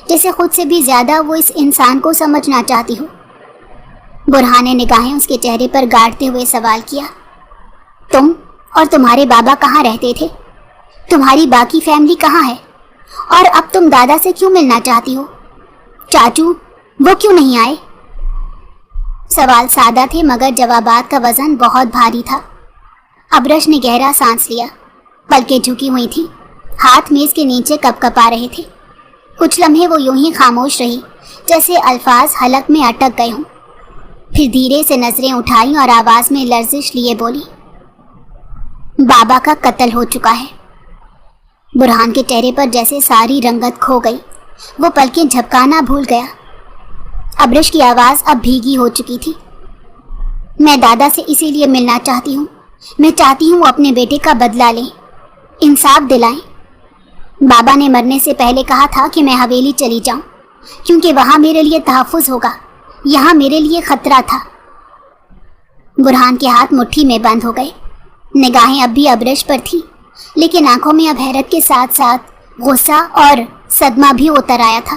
जैसे खुद से भी ज़्यादा वो इस इंसान को समझना चाहती हो। बुरहान ने निगाहें उसके चेहरे पर गाड़ते हुए सवाल किया, तुम और तुम्हारे बाबा कहाँ रहते थे? तुम्हारी बाकी फैमिली कहाँ है? और अब तुम दादा से क्यों मिलना चाहती हो? चाचू वो क्यों नहीं आए? सवाल सादा थे मगर जवाबात का वजन बहुत भारी था। अब्रश ने गहरा सांस लिया। पलकें झुकी हुई थी, हाथ मेज के नीचे कपकपा रहे थे। कुछ लम्हे वो यूं ही खामोश रही, जैसे अल्फाज हलक में अटक गए हों। फिर धीरे से नजरें उठाई और आवाज में लर्जिश लिए बोली, बाबा का कत्ल हो चुका है। बुरहान के चेहरे पर जैसे सारी रंगत खो गई। वो पलकें झपकाना भूल गया। अब्रश की आवाज़ अब भीगी हो चुकी थी। मैं दादा से इसीलिए मिलना चाहती हूँ। मैं चाहती हूँ अपने बेटे का बदला लें, इंसाफ दिलाएं। बाबा ने मरने से पहले कहा था कि मैं हवेली चली जाऊँ, क्योंकि वहाँ मेरे लिए तहफ़्फ़ुज़ होगा, यहाँ मेरे लिए ख़तरा था। बुरहान के हाथ मुट्ठी में बंद हो गए। निगाहें अब भी अब्रश पर थी, लेकिन आंखों में अब हैरत के साथ साथ गुस्सा और सदमा भी उतर आया था।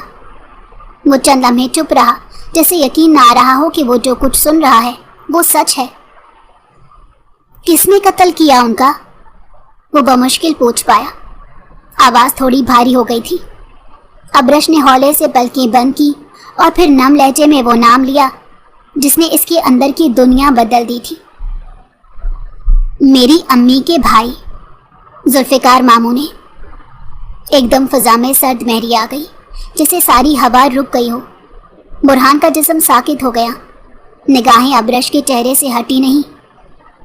वो चंद लम्हे चुप रहा, जैसे यकीन ना आ रहा हो कि वो जो कुछ सुन रहा है वो सच है। किसने कत्ल किया उनका? वो बमुश्किल पूछ पाया। आवाज़ थोड़ी भारी हो गई थी। अब्रश ने हौले से पलकें बंद की और फिर नम लहजे में वो नाम लिया जिसने इसके अंदर की दुनिया बदल दी थी। मेरी अम्मी के भाई, जुल्फ़िकार मामू ने। एकदम फ़ज़ा में सर्द महरी आ गई, जैसे सारी हवा रुक गई हो। बुरहान का जिस्म साकित हो गया। निगाहें अब्रश के चेहरे से हटी नहीं।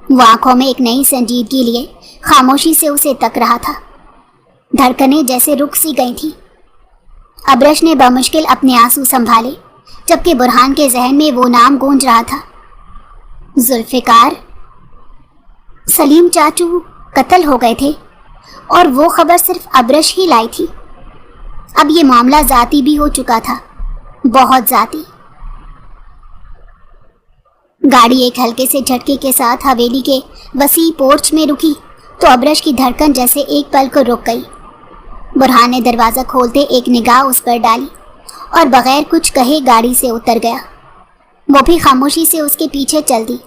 वो आंखों में एक नई संजीदगी लिए खामोशी से उसे तक रहा था। धड़कनें जैसे रुक सी गई थी। अब्रश ने बमुश्किल अपने आंसू संभाले, जबकि बुरहान के जहन में वो नाम गूंज रहा था, जुल्फ़िकार। सलीम चाचू कत्ल हो गए थे और वो खबर सिर्फ अब्रश ही लाई थी। अब ये मामला ज़ाती भी हो चुका था, बहुत ज़ाती। गाड़ी एक हल्के से झटके के साथ हवेली के वसी पोर्च में रुकी तो अब्रश की धड़कन जैसे एक पल को रुक गई। बुरहान ने दरवाज़ा खोलते एक निगाह उस पर डाली और बगैर कुछ कहे गाड़ी से उतर गया। वो भी खामोशी से उसके पीछे चल दी।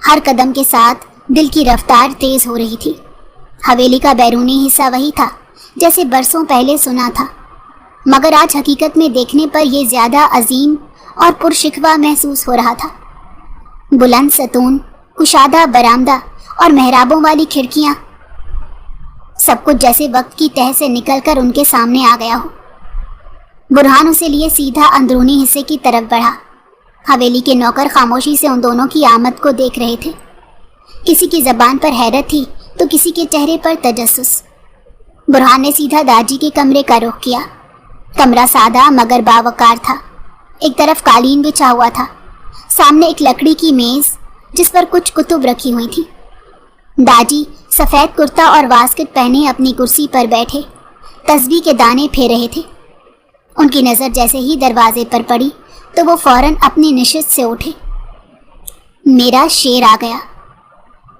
हर कदम के साथ दिल की रफ्तार तेज़ हो रही थी। हवेली का बैरूनी हिस्सा वही था जैसे बरसों पहले सुना था, मगर आज हकीकत में देखने पर यह ज़्यादा अजीम और पुरशिकवा महसूस हो रहा था। बुलंद सतून, कुशादा बरामदा और मेहराबों वाली खिड़कियाँ, सब कुछ जैसे वक्त की तह से निकलकर उनके सामने आ गया हो। बुरहान उसे लिए सीधा अंदरूनी हिस्से की तरफ बढ़ा। हवेली के नौकर खामोशी से उन दोनों की आमद को देख रहे थे। किसी की ज़बान पर हैरत थी तो किसी के चेहरे पर तजस्सुस। बुरहान ने सीधा दादी के कमरे का रुख किया। कमरा सादा मगर बावकार था। एक तरफ कालीन बिछा हुआ था, सामने एक लकड़ी की मेज़ जिस पर कुछ कुतुब रखी हुई थी। दादी सफ़ेद कुर्ता और वास्कट पहने अपनी कुर्सी पर बैठे तस्बीह के दाने फेर रहे थे। उनकी नज़र जैसे ही दरवाजे पर पड़ी तो वो फौरन अपनी निशिस्त से उठे। मेरा शेर आ गया।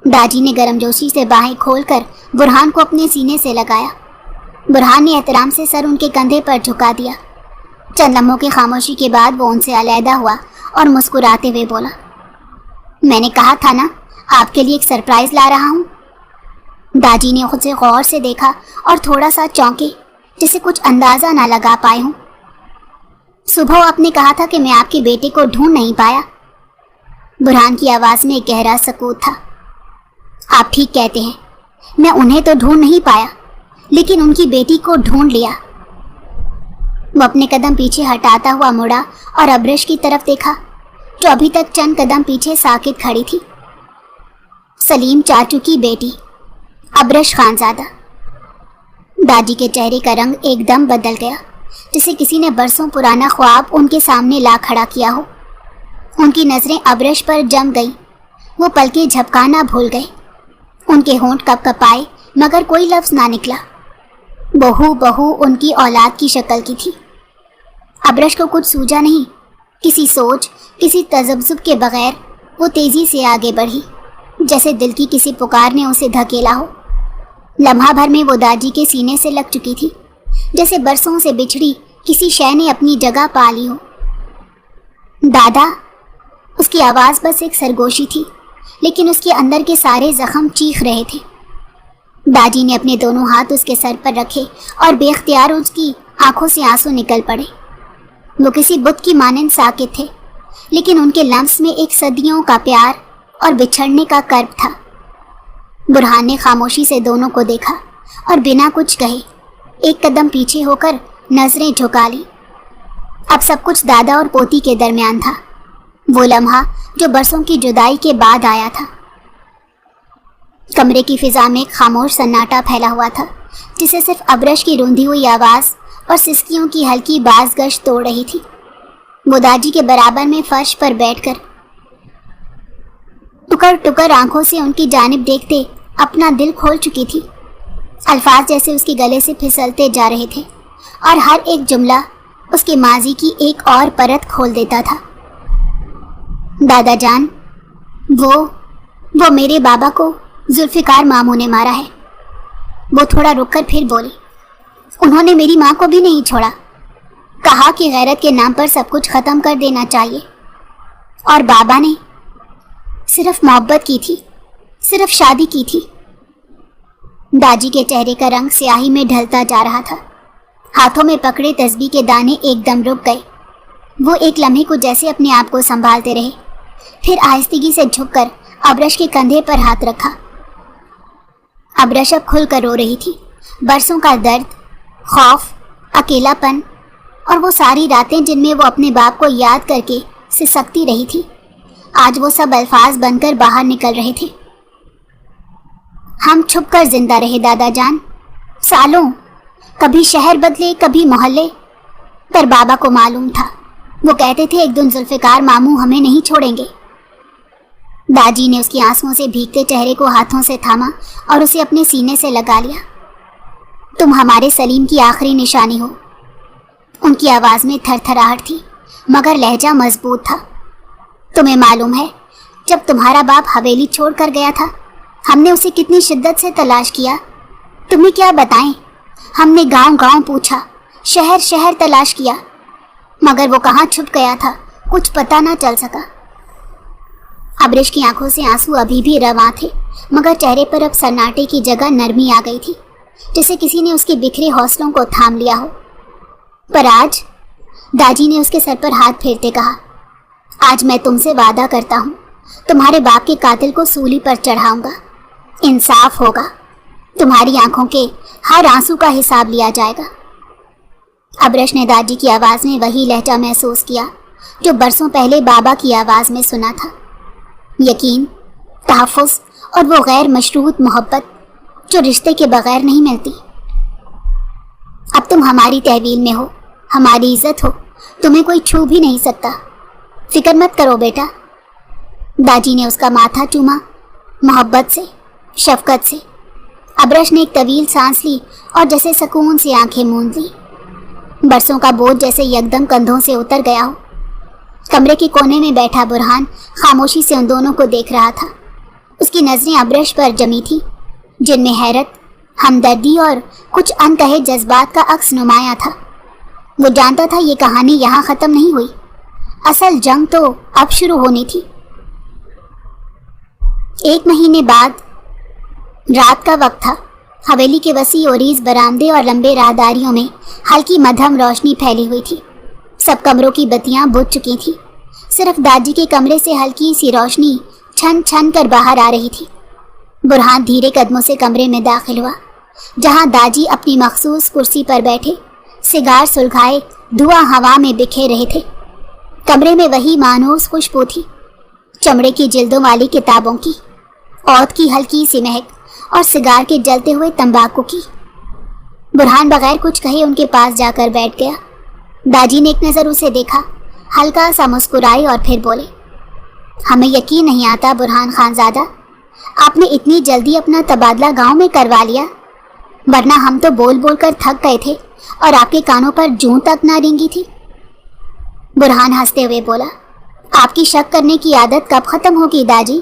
दादी ने गर्मजोशी से बाहें खोलकर बुरहान को अपने सीने से लगाया। बुरहान ने एहतराम से सर उनके कंधे पर झुका दिया। चंद लम्हों की खामोशी के बाद वो उनसे अलहदा हुआ और मुस्कुराते हुए बोला, मैंने कहा था ना आपके लिए एक सरप्राइज़ ला रहा हूँ। दादी ने उसे गौर से देखा और थोड़ा सा चौंके, जिसे कुछ अंदाज़ा ना लगा पाए हूँ। सुबह आपने कहा था कि मैं आपके बेटे को ढूंढ नहीं पाया। बुरहान की आवाज़ में एक गहरा सकूत था। आप ठीक कहते हैं, मैं उन्हें तो ढूंढ नहीं पाया, लेकिन उनकी बेटी को ढूंढ लिया। वो अपने कदम पीछे हटाता हुआ मुड़ा और अब्रश की तरफ देखा, जो अभी तक चंद कदम पीछे साकित खड़ी थी। सलीम चाचू की बेटी, अब्रश खानजादा। दादी के चेहरे का रंग एकदम बदल गया, जैसे किसी ने बरसों पुराना ख्वाब उनके सामने ला खड़ा किया हो। उनकी नज़रें अब्रश पर जम गई। वो पलकें झपकाना भूल गए। उनके होंठ कपकपाए मगर कोई लफ्ज़ ना निकला। बहू बहू उनकी औलाद की शक्ल की थी। अब्रश को कुछ सूझा नहीं। किसी सोच, किसी तजब्जुब के बगैर वो तेज़ी से आगे बढ़ी, जैसे दिल की किसी पुकार ने उसे धकेला हो। लम्हा भर में वो दादी के सीने से लग चुकी थी, जैसे बरसों से बिछड़ी किसी शय ने अपनी जगह पा ली हो। दादा, उसकी आवाज़ बस एक सरगोशी थी, लेकिन उसके अंदर के सारे जख्म चीख रहे थे। दादी ने अपने दोनों हाथ उसके सर पर रखे और बेख्तियार उसकी आंखों से आंसू निकल पड़े। वो किसी बुत की मानंद साकित थे, लेकिन उनके लम्स में एक सदियों का प्यार और बिछड़ने का कर्ब था। बुरहान ने खामोशी से दोनों को देखा और बिना कुछ कहे एक कदम पीछे होकर नजरें झुका ली। अब सब कुछ दादा और पोती के दरमियान था, वो लम्हा जो बरसों की जुदाई के बाद आया था। कमरे की फिजा में खामोश सन्नाटा फैला हुआ था, जिसे सिर्फ अब्रश की रूंधी हुई आवाज़ और सिसकियों की हल्की बाज़गश तोड़ रही थी। वो दादी के बराबर में फर्श पर बैठकर टुकर टुकर आंखों से उनकी जानिब देखते अपना दिल खोल चुकी थी। अल्फाज जैसे उसके गले से फिसलते जा रहे थे और हर एक जुमला उसके माजी की एक और परत खोल देता था। दादा जान, वो मेरे बाबा को जुल्फ़िकार मामू ने मारा है। वो थोड़ा रुककर फिर बोली, उन्होंने मेरी माँ को भी नहीं छोड़ा। कहा कि गैरत के नाम पर सब कुछ ख़त्म कर देना चाहिए। और बाबा ने सिर्फ मोहब्बत की थी, सिर्फ शादी की थी। दादी के चेहरे का रंग स्याही में ढलता जा रहा था। हाथों में पकड़े तस्बीह के दाने एकदम रुक गए। वो एक लम्हे को जैसे अपने आप को संभालते रहे, फिर आहिस्तगी से झुककर अब्रश के कंधे पर हाथ रखा। अब्रश अब खुलकर रो रही थी। बरसों का दर्द, खौफ, अकेलापन और वो सारी रातें जिनमें वो अपने बाप को याद करके सिसकती रही थी, आज वो सब अल्फाज बनकर बाहर निकल रहे थे। हम छुप कर जिंदा रहे दादा जान, सालों। कभी शहर बदले, कभी मोहल्ले, पर बाबा को मालूम था। वो कहते थे एक दिन जुल्फ़िकार मामू हमें नहीं छोड़ेंगे। दादी ने उसकी आंसुओं से भीगते चेहरे को हाथों से थामा और उसे अपने सीने से लगा लिया। तुम हमारे सलीम की आखिरी निशानी हो। उनकी आवाज़ में थरथराहट थी, मगर लहजा मजबूत था। तुम्हें मालूम है, जब तुम्हारा बाप हवेली छोड़ कर गया था, हमने उसे कितनी शिद्दत से तलाश किया। तुम्हें क्या बताएं, ہم نے گاؤں گاؤں پوچھا، شہر شہر تلاش کیا، مگر وہ کہاں چھپ گیا تھا کچھ پتہ نہ چل سکا۔ ابرش کی آنکھوں سے آنسو ابھی بھی رواں تھے، مگر چہرے پر اب سناٹے کی جگہ نرمی آ گئی تھی، جیسے کسی نے اس کے بکھرے حوصلوں کو تھام لیا ہو۔ پر آج، داجی نے اس کے سر پر ہاتھ پھیرتے کہا، آج میں تم سے وعدہ کرتا ہوں، تمہارے باپ کے قاتل کو سولی پر چڑھاؤں گا، انصاف ہوگا، تمہاری آنکھوں کے ہر آنسو کا حساب لیا جائے گا۔ ابرش نے داجی کی آواز میں وہی لہجہ محسوس کیا جو برسوں پہلے بابا کی آواز میں سنا تھا، یقین، تحفظ اور وہ غیر مشروط محبت جو رشتے کے بغیر نہیں ملتی۔ اب تم ہماری تحویل میں ہو، ہماری عزت ہو، تمہیں کوئی چھو بھی نہیں سکتا، فکر مت کرو بیٹا۔ داجی نے اس کا ماتھا چوما، محبت سے، شفقت سے۔ ابرش نے ایک طویل سانس لی اور جیسے سکون سے آنکھیں موند لی، برسوں کا بوجھ جیسے یکدم کندھوں سے اتر گیا ہو۔ کمرے کے کونے میں بیٹھا برہان خاموشی سے ان دونوں کو دیکھ رہا تھا۔ اس کی نظریں ابرش پر جمی تھی، جن میں حیرت، ہمدردی اور کچھ انکہے جذبات کا عکس نمایاں تھا۔ وہ جانتا تھا یہ کہانی یہاں ختم نہیں ہوئی، اصل جنگ تو اب شروع ہونی تھی۔ 1 مہینے بعد رات کا وقت تھا۔ حویلی کے وسیع و عریض برآمدے اور لمبے راہداریوں میں ہلکی مدھم روشنی پھیلی ہوئی تھی۔ سب کمروں کی بتیاں بجھ چکی تھیں، صرف داجی کے کمرے سے ہلکی سی روشنی چھن چھن کر باہر آ رہی تھی۔ برہان دھیرے قدموں سے کمرے میں داخل ہوا، جہاں داجی اپنی مخصوص کرسی پر بیٹھے سگار سلگائے دھواں ہوا میں بکھیر رہے تھے۔ کمرے میں وہی مانوس خوشبو تھی، چمڑے کی جلدوں والی کتابوں کی، عود کی ہلکی سی مہک اور سگار کے جلتے ہوئے تمباکو کی۔ برہان بغیر کچھ کہے ان کے پاس جا کر بیٹھ گیا۔ داجی نے ایک نظر اسے دیکھا، ہلکا سا مسکرائے اور پھر بولے، ہمیں یقین نہیں آتا برہان خان زادہ، آپ نے اتنی جلدی اپنا تبادلہ گاؤں میں کروا لیا، ورنہ ہم تو بول بول کر تھک گئے تھے اور آپ کے کانوں پر جوں تک نہ رینگی تھی۔ برہان ہنستے ہوئے بولا، آپ کی شک کرنے کی عادت کب ختم ہوگی داجی؟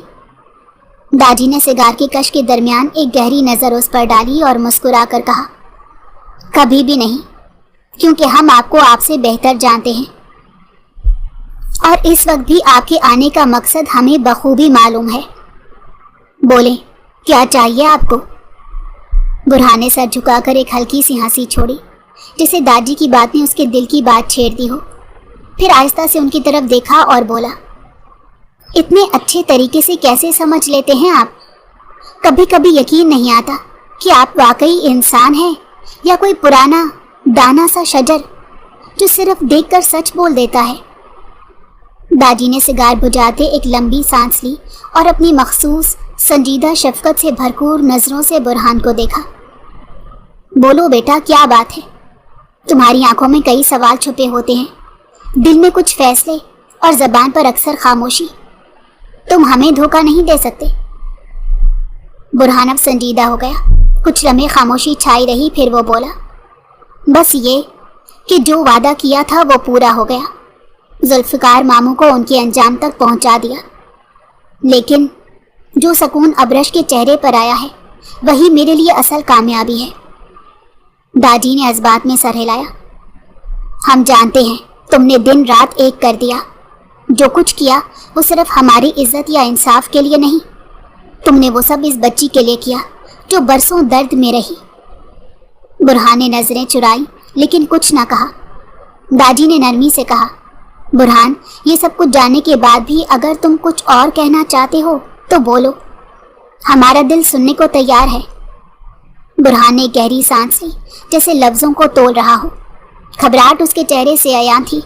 داجی نے سگار کے کش کے درمیان ایک گہری نظر اس پر ڈالی اور مسکرا کر کہا، کبھی بھی نہیں، کیونکہ ہم آپ کو آپ سے بہتر جانتے ہیں، اور اس وقت بھی آپ کے آنے کا مقصد ہمیں بخوبی معلوم ہے۔ بولیں، کیا چاہیے آپ کو؟ برہان نے سر جھکا کر ایک ہلکی سی ہنسی چھوڑی، جسے داجی کی بات نے اس کے دل کی بات چھیڑ دی ہو۔ پھر آہستہ سے ان کی طرف دیکھا اور بولا، اتنے اچھے طریقے سے کیسے سمجھ لیتے ہیں آپ؟ کبھی کبھی یقین نہیں آتا کہ آپ واقعی انسان ہیں یا کوئی پرانا دانا سا شجر جو صرف دیکھ کر سچ بول دیتا ہے۔ داجی نے سگار بجھاتے ایک لمبی سانس لی اور اپنی مخصوص سنجیدہ شفقت سے بھرپور نظروں سے برہان کو دیکھا۔ بولو بیٹا، کیا بات ہے؟ تمہاری آنکھوں میں کئی سوال چھپے ہوتے ہیں، دل میں کچھ فیصلے اور زبان پر اکثر خاموشی۔ تم ہمیں دھوکہ نہیں دے سکتے۔ برہان اب سنجیدہ ہو گیا، کچھ لمحے خاموشی چھائی رہی، پھر وہ بولا، بس یہ کہ جو وعدہ کیا تھا وہ پورا ہو گیا، ذوالفقار ماموں کو ان کے انجام تک پہنچا دیا، لیکن جو سکون ابرش کے چہرے پر آیا ہے وہی میرے لیے اصل کامیابی ہے۔ داجی نے اس بات میں سر ہلایا، ہم جانتے ہیں تم نے دن رات ایک کر دیا، جو کچھ کیا وہ صرف ہماری عزت یا انصاف کے لیے نہیں، تم نے وہ سب اس بچی کے لیے کیا جو برسوں درد میں رہی۔ برہان نے نظریں چرائی لیکن کچھ نہ کہا۔ داجی نے نرمی سے کہا، برہان، یہ سب کچھ جاننے کے بعد بھی اگر تم کچھ اور کہنا چاہتے ہو تو بولو، ہمارا دل سننے کو تیار ہے۔ برہان نے گہری سانس لی، جیسے لفظوں کو تول رہا ہو۔ گھبراہٹ اس کے چہرے سے عیاں تھی۔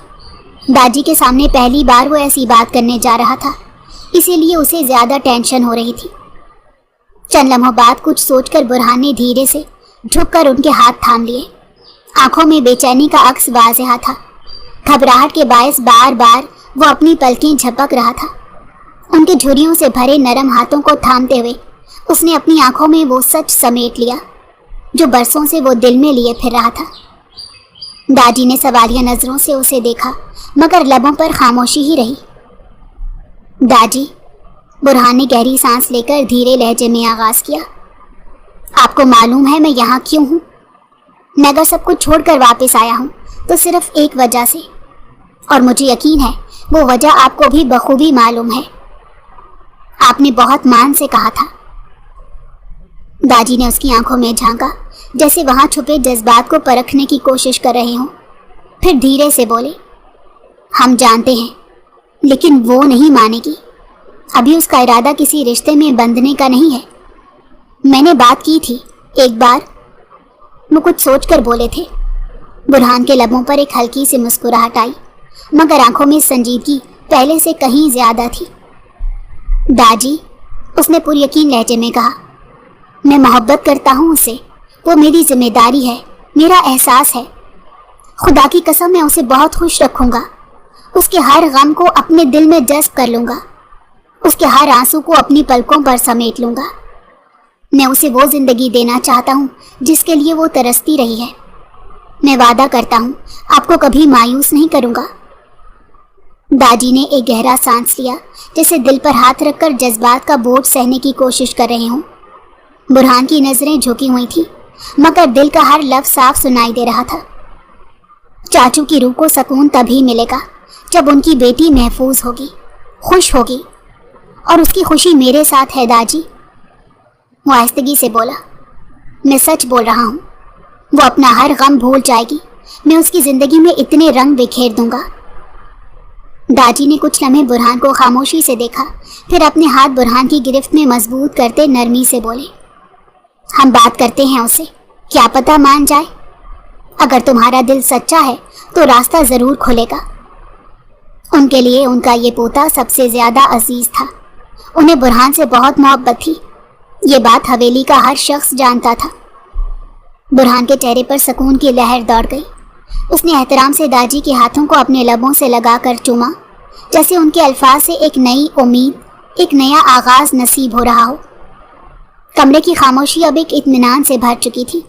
داجی کے سامنے پہلی بار وہ ایسی بات کرنے جا رہا تھا، اسی لیے اسے زیادہ ٹینشن ہو رہی تھی۔ چند لمحوں بعد کچھ سوچ کر برہان نے دھیرے سے جھک کر ان کے ہاتھ تھام لیے۔ آنکھوں میں بے چینی کا عکس واضح تھا، گھبراہٹ کے باعث بار بار وہ اپنی پلکیں جھپک رہا تھا۔ ان کے جھریوں سے بھرے نرم ہاتھوں کو تھامتے ہوئے اس نے اپنی آنکھوں میں وہ سچ سمیٹ لیا جو برسوں سے وہ دل میں لیے پھر رہا تھا۔ داجی نے سوالیہ نظروں سے اسے دیکھا، مگر لبوں پر خاموشی ہی رہی۔ داجی، برہان نے گہری سانس لے کر دھیرے لہجے میں آغاز کیا، آپ کو معلوم ہے میں یہاں کیوں ہوں؟ मैं अगर सब कुछ छोड़कर वापस आया हूँ तो सिर्फ एक वजह से, और मुझे यकीन है वो वजह आपको भी बखूबी मालूम है। आपने बहुत मान से कहा था। दाजी ने उसकी आंखों में झांका, जैसे वहां छुपे जज्बात को परखने की कोशिश कर रहे हों। फिर धीरे से बोले, हम जानते हैं, लेकिन वो नहीं मानेगी। अभी उसका इरादा किसी रिश्ते में बंधने का नहीं है। मैंने बात की थी एक बार। वो कुछ सोचकर बोले थे। बुरहान के लबों पर एक हल्की सी मुस्कुराहट आई, मगर आंखों में संजीदगी पहले से कहीं ज्यादा थी। दादी, उसने पुरयकीन लहजे में कहा, मैं मोहब्बत करता हूँ उससे। वो मेरी जिम्मेदारी है, मेरा एहसास है। खुदा की कसम मैं उसे बहुत खुश रखूंगा। उसके हर गम को अपने दिल में जज्ब कर लूंगा। उसके हर आंसू को अपनी पलकों पर समेट लूंगा। मैं उसे वो जिंदगी देना चाहता हूँ जिसके लिए वो तरसती रही है। मैं वादा करता हूँ आपको कभी मायूस नहीं करूँगा। दादी ने एक गहरा सांस लिया, जैसे दिल पर हाथ रखकर जज्बात का बोझ सहने की कोशिश कर रहे हों। बुरहान की नजरें झुकी हुई थी, मगर दिल का हर लफ्ज साफ सुनाई दे रहा था। चाचू की रूह को सुकून तभी मिलेगा जब उनकी बेटी महफूज होगी, खुश होगी, और उसकी खुशी मेरे साथ है दादी। वो आहिस्तगी से बोला, मैं सच बोल रहा हूँ। वो अपना हर गम भूल जाएगी। मैं उसकी जिंदगी में इतने रंग बिखेर दूंगा। दादी ने कुछ लम्हे बुरहान को खामोशी से देखा, फिर अपने हाथ बुरहान की गिरफ्त में मजबूत करते नरमी से बोले, हम बात करते हैं उसे, क्या पता मान जाए। अगर तुम्हारा दिल सच्चा है तो रास्ता जरूर खुलेगा। उनके लिए उनका ये पोता सबसे ज्यादा अजीज था। उन्हें बुरहान से बहुत मोहब्बत थी। ये बात हवेली का हर शख्स जानता था। बुरहान के चेहरे पर सुकून की लहर दौड़ गई। उसने एहतराम से दादी के हाथों को अपने लबों से लगाकर चूमा, जैसे उनके अल्फाज से एक नई उम्मीद, एक नया आगाज नसीब हो रहा हो। कमरे की खामोशी अब एक इत्मीनान से भर चुकी थी।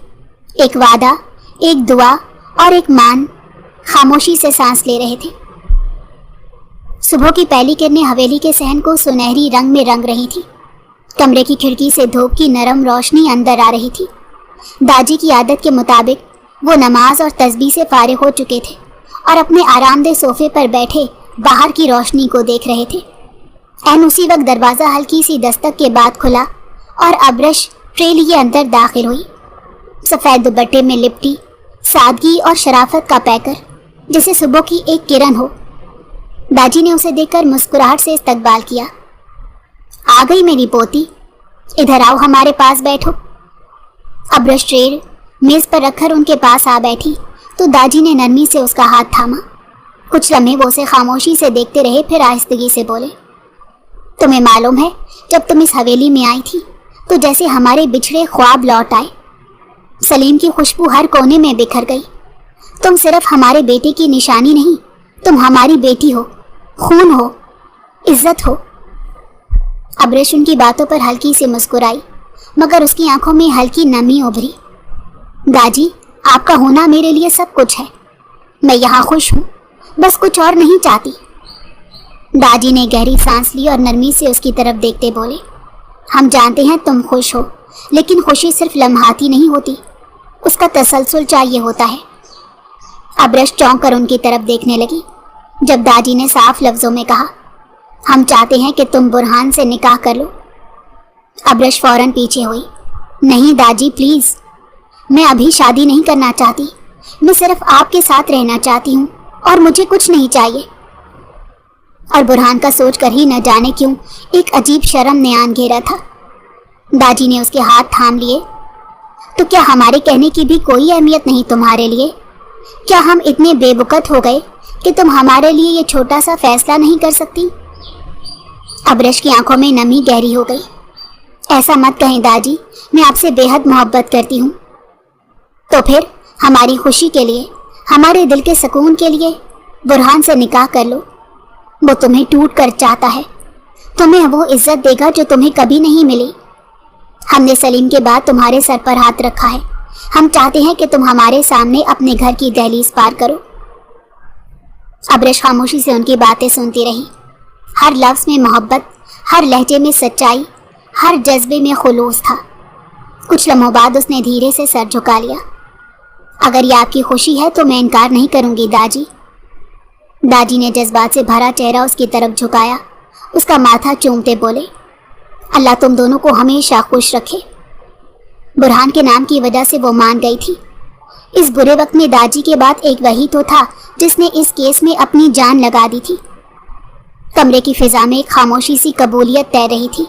एक वादा, एक दुआ और एक मान खामोशी से सांस ले रहे थे। सुबह की पहली किरणें हवेली के सहन को सुनहरी रंग में रंग रही थी। कमरे की खिड़की से धूप की नरम रोशनी अंदर आ रही थी। दादी की आदत के मुताबिक वो नमाज और तस्बीह से फारिग हो चुके थे और अपने आरामदेह सोफे पर बैठे बाहर की रोशनी को देख रहे थे। ऐन उसी वक्त दरवाज़ा हल्की सी दस्तक के बाद खुला और अब्रश ट्रे लिए अंदर दाखिल हुई। सफ़ेद दुपट्टे में लिपटी, सादगी और शराफत का पैकर, जैसे सुबह की एक किरण हो। दादी ने उसे देखकर मुस्कुराहट से इस्तकबाल किया। आ गई मेरी पोती, इधर आओ, हमारे पास बैठो। अब्रश ट्रे मेज पर रखकर उनके पास आ बैठी तो दादी ने नरमी से उसका हाथ थामा। कुछ लम्हे वो उसे खामोशी से देखते रहे, फिर आहिस्तगी से बोले, तुम्हें मालूम है, जब तुम इस हवेली में आई थी तो जैसे हमारे बिछड़े ख्वाब लौट आए। सलीम की खुशबू हर कोने में बिखर गई। तुम सिर्फ हमारे बेटे की निशानी नहीं, तुम हमारी बेटी हो, खून हो, इज्जत हो। अब्रश उनकी बातों पर हल्की सी मुस्कुराई, मगर उसकी आंखों में हल्की नमी उभरी। दादी, आपका होना मेरे लिए सब कुछ है। मैं यहाँ खुश हूँ, बस कुछ और नहीं चाहती। दादी ने गहरी सांस ली और नरमी से उसकी तरफ देखते बोले, हम जानते हैं तुम खुश हो, लेकिन खुशी सिर्फ लम्हाती नहीं होती, उसका तसलसल चाहिए होता है। अब्रश चौंक कर उनकी तरफ देखने लगी जब दादी ने साफ लफ्जों में कहा, हम चाहते हैं कि तुम बुरहान से निकाह कर लो। अब्रश फौरन पीछे हुई। नहीं दादी, प्लीज़, मैं अभी शादी नहीं करना चाहती। मैं सिर्फ आपके साथ रहना चाहती हूँ और मुझे कुछ नहीं चाहिए। और बुरहान का सोच कर ही न जाने क्यों एक अजीब शर्म ने आन घेरा था। दादी ने उसके हाथ थाम लिए। तो क्या हमारे कहने की भी कोई अहमियत नहीं तुम्हारे लिए? क्या हम इतने बेबुकत हो गए कि तुम हमारे लिए ये छोटा सा फैसला नहीं कर सकती? अब्रश की आंखों में नमी गहरी हो गई। ऐसा मत कहें दादी, मैं आपसे बेहद मोहब्बत करती हूँ। तो फिर हमारी खुशी के लिए, हमारे दिल के सुकून के लिए बुरहान से निकाह कर लो। वो तुम्हें टूट कर चाहता है, तुम्हें वो इज्जत देगा जो तुम्हें कभी नहीं मिली। हमने सलीम के बाद तुम्हारे सर पर हाथ रखा है। हम चाहते हैं कि तुम हमारे सामने अपने घर की दहलीज पार करो। अब्रश खामोशी से उनकी बातें सुनती रही। हर लफ्ज में मोहब्बत, हर लहजे में सच्चाई, हर जज्बे में खुलूस था। कुछ लम्हों बाद उसने धीरे से सर झुका लिया। اگر یہ آپ کی خوشی ہے تو میں انکار نہیں کروں گی داجی۔ داجی نے جذبات سے بھرا چہرہ اس کی طرف جھکایا، اس کا ماتھا چومتے بولے، اللہ تم دونوں کو ہمیشہ خوش رکھے۔ برہان کے نام کی وجہ سے وہ مان گئی تھی۔ اس برے وقت میں داجی کے بعد ایک وہی تو تھا جس نے اس کیس میں اپنی جان لگا دی تھی۔ کمرے کی فضا میں ایک خاموشی سی قبولیت تیر رہی تھی،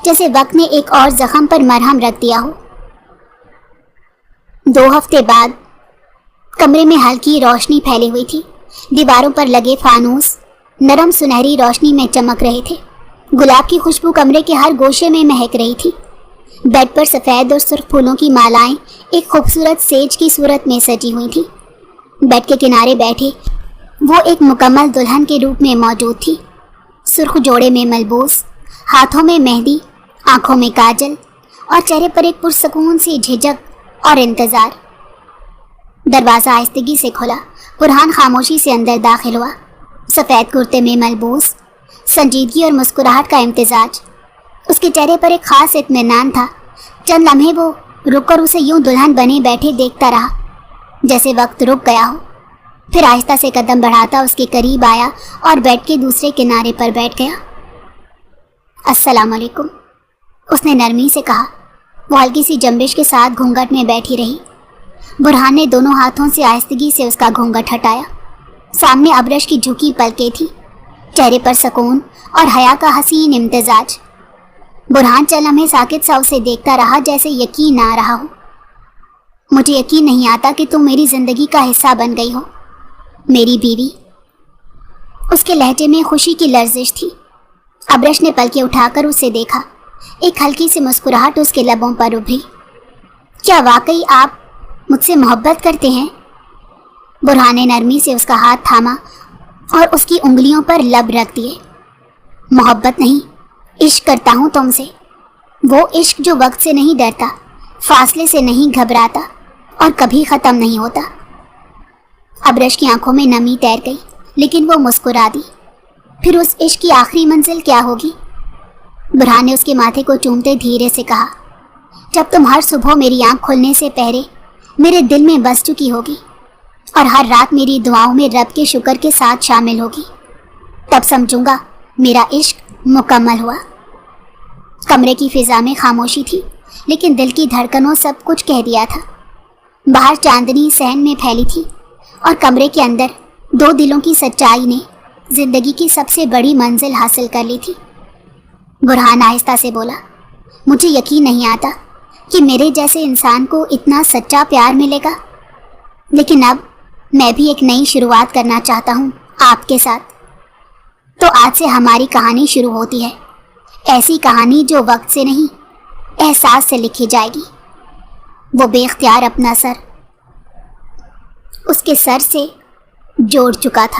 جیسے وقت نے ایک اور زخم پر مرہم رکھ دیا ہو۔ 2 ہفتے بعد کمرے میں ہلکی روشنی پھیلی ہوئی تھی۔ دیواروں پر لگے فانوس نرم سنہری روشنی میں چمک رہے تھے۔ گلاب کی خوشبو کمرے کے ہر گوشے میں مہک رہی تھی۔ بیڈ پر سفید اور سرخ پھولوں کی مالائیں ایک خوبصورت سیج کی صورت میں سجی ہوئی تھی۔ بیڈ کے کنارے بیٹھے وہ ایک مکمل دلہن کے روپ میں موجود تھی، سرخ جوڑے میں ملبوس، ہاتھوں میں مہندی، آنکھوں میں کاجل اور چہرے پر ایک پرسکون سی جھجک اور انتظار۔ دروازہ آہستگی سے کھلا، برہان خاموشی سے اندر داخل ہوا۔ سفید کرتے میں ملبوس، سنجیدگی اور مسکراہٹ کا امتزاج۔ اس کے چہرے پر ایک خاص اطمینان تھا۔ چند لمحے وہ رک کر اسے یوں دلہن بنے بیٹھے دیکھتا رہا جیسے وقت رک گیا ہو، پھر آہستہ سے قدم بڑھاتا اس کے قریب آیا اور بیڈ کے دوسرے کنارے پر بیٹھ گیا۔ السلام علیکم، اس نے نرمی سے کہا۔ وہ ہلکی سی جنبش کے ساتھ گھونگھٹ میں بیٹھی رہی۔ برہان نے دونوں ہاتھوں سے آہستگی سے اس کا گھونگھٹ ہٹایا۔ سامنے ابرش کی جھکی پلکیں تھی، چہرے پر سکون اور حیا کا حسین امتزاج۔ برہان چند لمحے ساکت سا اسے دیکھتا رہا، جیسے یقین نہ آ رہا ہو۔ مجھے یقین نہیں آتا کہ تم میری زندگی کا حصہ بن گئی ہو، میری بیوی۔ اس کے لہجے میں خوشی کی لرزش تھی۔ ابرش نے پلکیں اٹھا کر اسے دیکھا، ایک ہلکی سی مسکراہٹ اس کے لبوں پر ابھری۔ کیا واقعی آپ مجھ سے محبت کرتے ہیں؟ برہان نے نرمی سے اس کا ہاتھ تھاما اور اس کی انگلیوں پر لب رکھ دیے۔ محبت نہیں، عشق کرتا ہوں تم سے، وہ عشق جو وقت سے نہیں ڈرتا، فاصلے سے نہیں گھبراتا اور کبھی ختم نہیں ہوتا۔ ابرش کی آنکھوں میں نمی تیر گئی، لیکن وہ مسکرا دی۔ پھر اس عشق کی آخری منزل کیا ہوگی؟ برہان نے اس کے ماتھے کو چومتے دھیرے سے کہا، جب تم ہر صبح میری آنکھ کھلنے سے پہلے میرے دل میں بس چکی ہوگی اور ہر رات میری دعاؤں میں رب کے شکر کے ساتھ شامل ہوگی، تب سمجھوں گا میرا عشق مکمل ہوا۔ کمرے کی فضا میں خاموشی تھی، لیکن دل کی دھڑکنوں سب کچھ کہہ دیا تھا۔ باہر چاندنی صحن میں پھیلی تھی اور کمرے کے اندر 2 دلوں کی سچائی نے زندگی کی سب سے بڑی منزل حاصل کر لی تھی۔ برہان آہستہ سے بولا، مجھے یقین نہیں آتا کہ میرے جیسے انسان کو اتنا سچا پیار ملے گا، لیکن اب میں بھی ایک نئی شروعات کرنا چاہتا ہوں آپ کے ساتھ۔ تو آج سے ہماری کہانی شروع ہوتی ہے، ایسی کہانی جو وقت سے نہیں، احساس سے لکھی جائے گی۔ وہ بے اختیار اپنا سر اس کے سر سے جوڑ چکا تھا۔